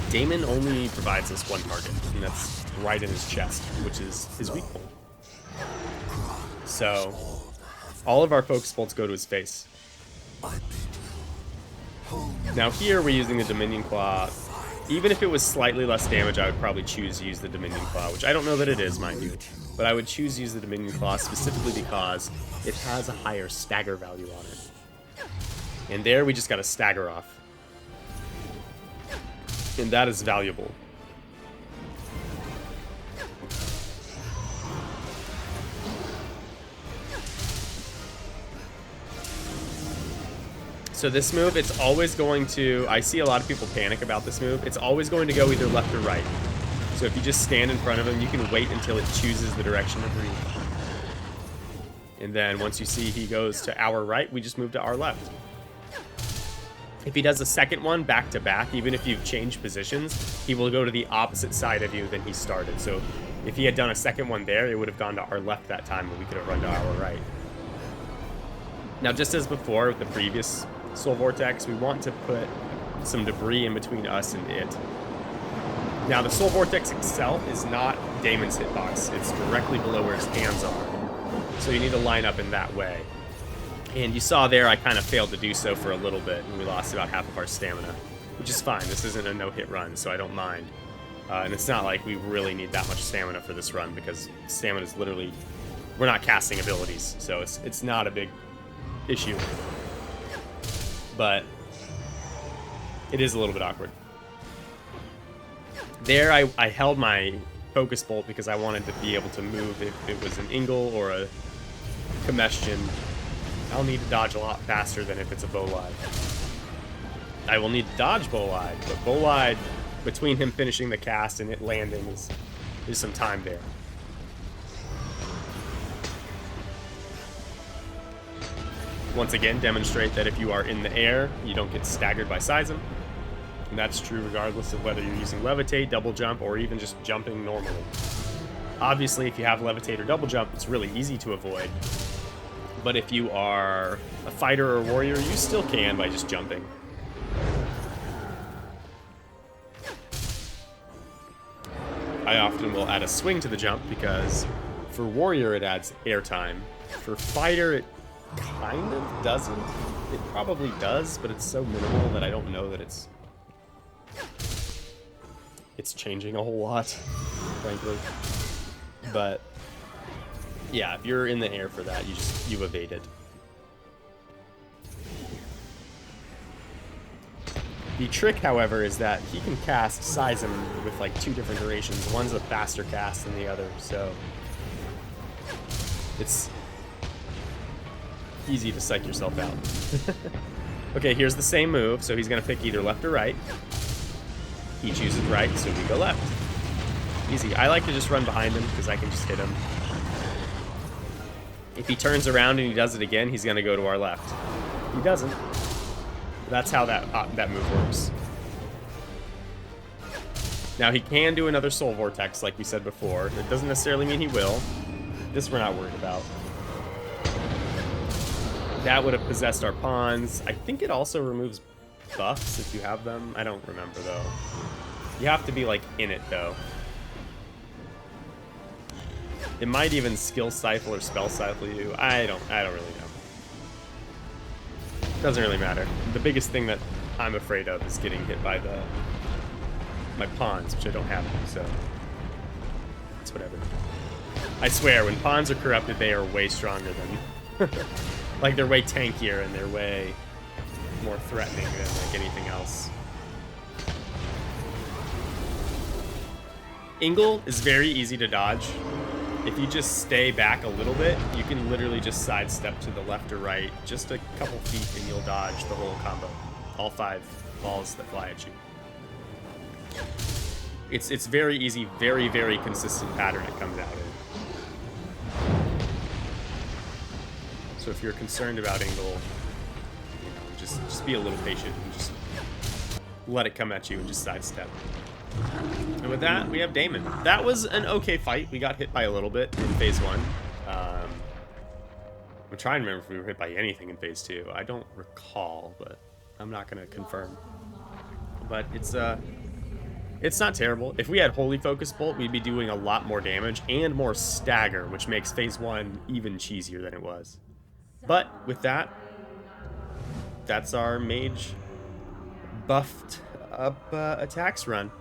Daimon only provides us one target, and that's right in his chest, which is his weak point. So all of our focus bolts go to his face. Now here we're using the Dominion Claw. Even if it was slightly less damage, I would probably choose to use the Dominion Claw, which I don't know that it is, mind you. But I would choose to use the Dominion Claw specifically because it has a higher stagger value on it. And there we just got a stagger off. And that is valuable. So this move, it's always going to... I see a lot of people panic about this move. It's always going to go either left or right. So if you just stand in front of him, you can wait until it chooses the direction of breathe. And then once you see he goes to our right, we just move to our left. If he does a second one back to back, even if you've changed positions, he will go to the opposite side of you than he started. So if he had done a second one there, it would have gone to our left that time, and we could have run to our right. Now, just as before with the previous Soul Vortex, we want to put some debris in between us and it. Now, the Soul Vortex itself is not Daimon's hitbox. It's directly below where his hands are. So you need to line up in that way. And you saw there I kind of failed to do so for a little bit, and we lost about half of our stamina, which is fine. This isn't a no-hit run, so I don't mind. And it's not like we really need that much stamina for this run, because stamina is literally... We're not casting abilities, so it's not a big issue. But it is a little bit awkward. There I held my focus bolt because I wanted to be able to move if it was an Ingle or a Combustion. I'll need to dodge a lot faster than if it's a Bolide. I will need to dodge Bolide, but Bolide, between him finishing the cast and it landing, is some time there. Once again, demonstrate that if you are in the air, you don't get staggered by Seism. And that's true regardless of whether you're using Levitate, Double Jump, or even just jumping normally. Obviously, if you have Levitate or Double Jump, it's really easy to avoid. But if you are a fighter or warrior, you still can by just jumping. I often will add a swing to the jump because for warrior it adds airtime. For fighter it kind of doesn't. It probably does, but it's so minimal that I don't know that it's changing a whole lot, frankly. But yeah, if you're in the air for that, you evade it. The trick, however, is that he can cast Seism with like 2 different durations. One's a faster cast than the other, so it's easy to psych yourself out. Okay, here's the same move, so he's gonna pick either left or right. He chooses right, so we go left. Easy. I like to just run behind him because I can just hit him. If he turns around and he does it again, he's gonna go to our left. He doesn't. That's how that move works. Now he can do another Soul Vortex, like we said before. It doesn't necessarily mean he will. This we're not worried about. That would have possessed our pawns. I think it also removes buffs if you have them. I don't remember though. You have to be like in it though. It might even skill stifle or spell stifle you. I don't really know. Doesn't really matter. The biggest thing that I'm afraid of is getting hit by my pawns, which I don't have, so it's whatever. I swear, when pawns are corrupted, they are way stronger than like they're way tankier and they're way more threatening than like anything else. Ingle is very easy to dodge. If you just stay back a little bit, you can literally just sidestep to the left or right, just a couple feet, and you'll dodge the whole combo. All 5 balls that fly at you. It's very easy, very, very consistent pattern it comes out in. So if you're concerned about Ingle, you know, just be a little patient and just let it come at you and just sidestep. And with that, we have Daimon. That was an okay fight. We got hit by a little bit in phase 1. I'm trying to remember if we were hit by anything in phase 2. I don't recall, but I'm not going to confirm. But it's not terrible. If we had Holy Focus Bolt, we'd be doing a lot more damage and more stagger, which makes phase 1 even cheesier than it was. But with that, that's our Mage buffed up attacks run.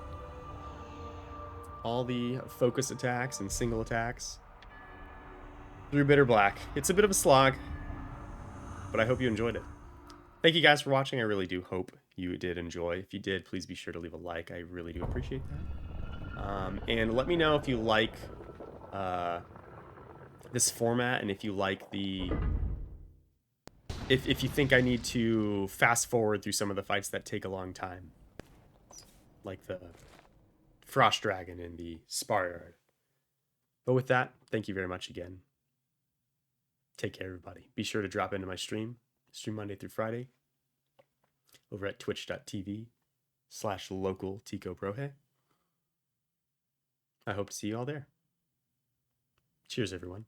All the focus attacks and single attacks through Bitterblack. It's a bit of a slog, but I hope you enjoyed it. Thank you guys for watching. I really do hope you did enjoy. If you did, please be sure to leave a like. I really do appreciate that. And let me know if you like this format, and if you like the... If you think I need to fast forward through some of the fights that take a long time. Like the Frost Dragon and the Sparyard. But with that, thank you very much again. Take care, everybody. Be sure to drop into my stream Monday through Friday, over at twitch.tv/local TicoProhe. I hope to see you all there. Cheers, everyone.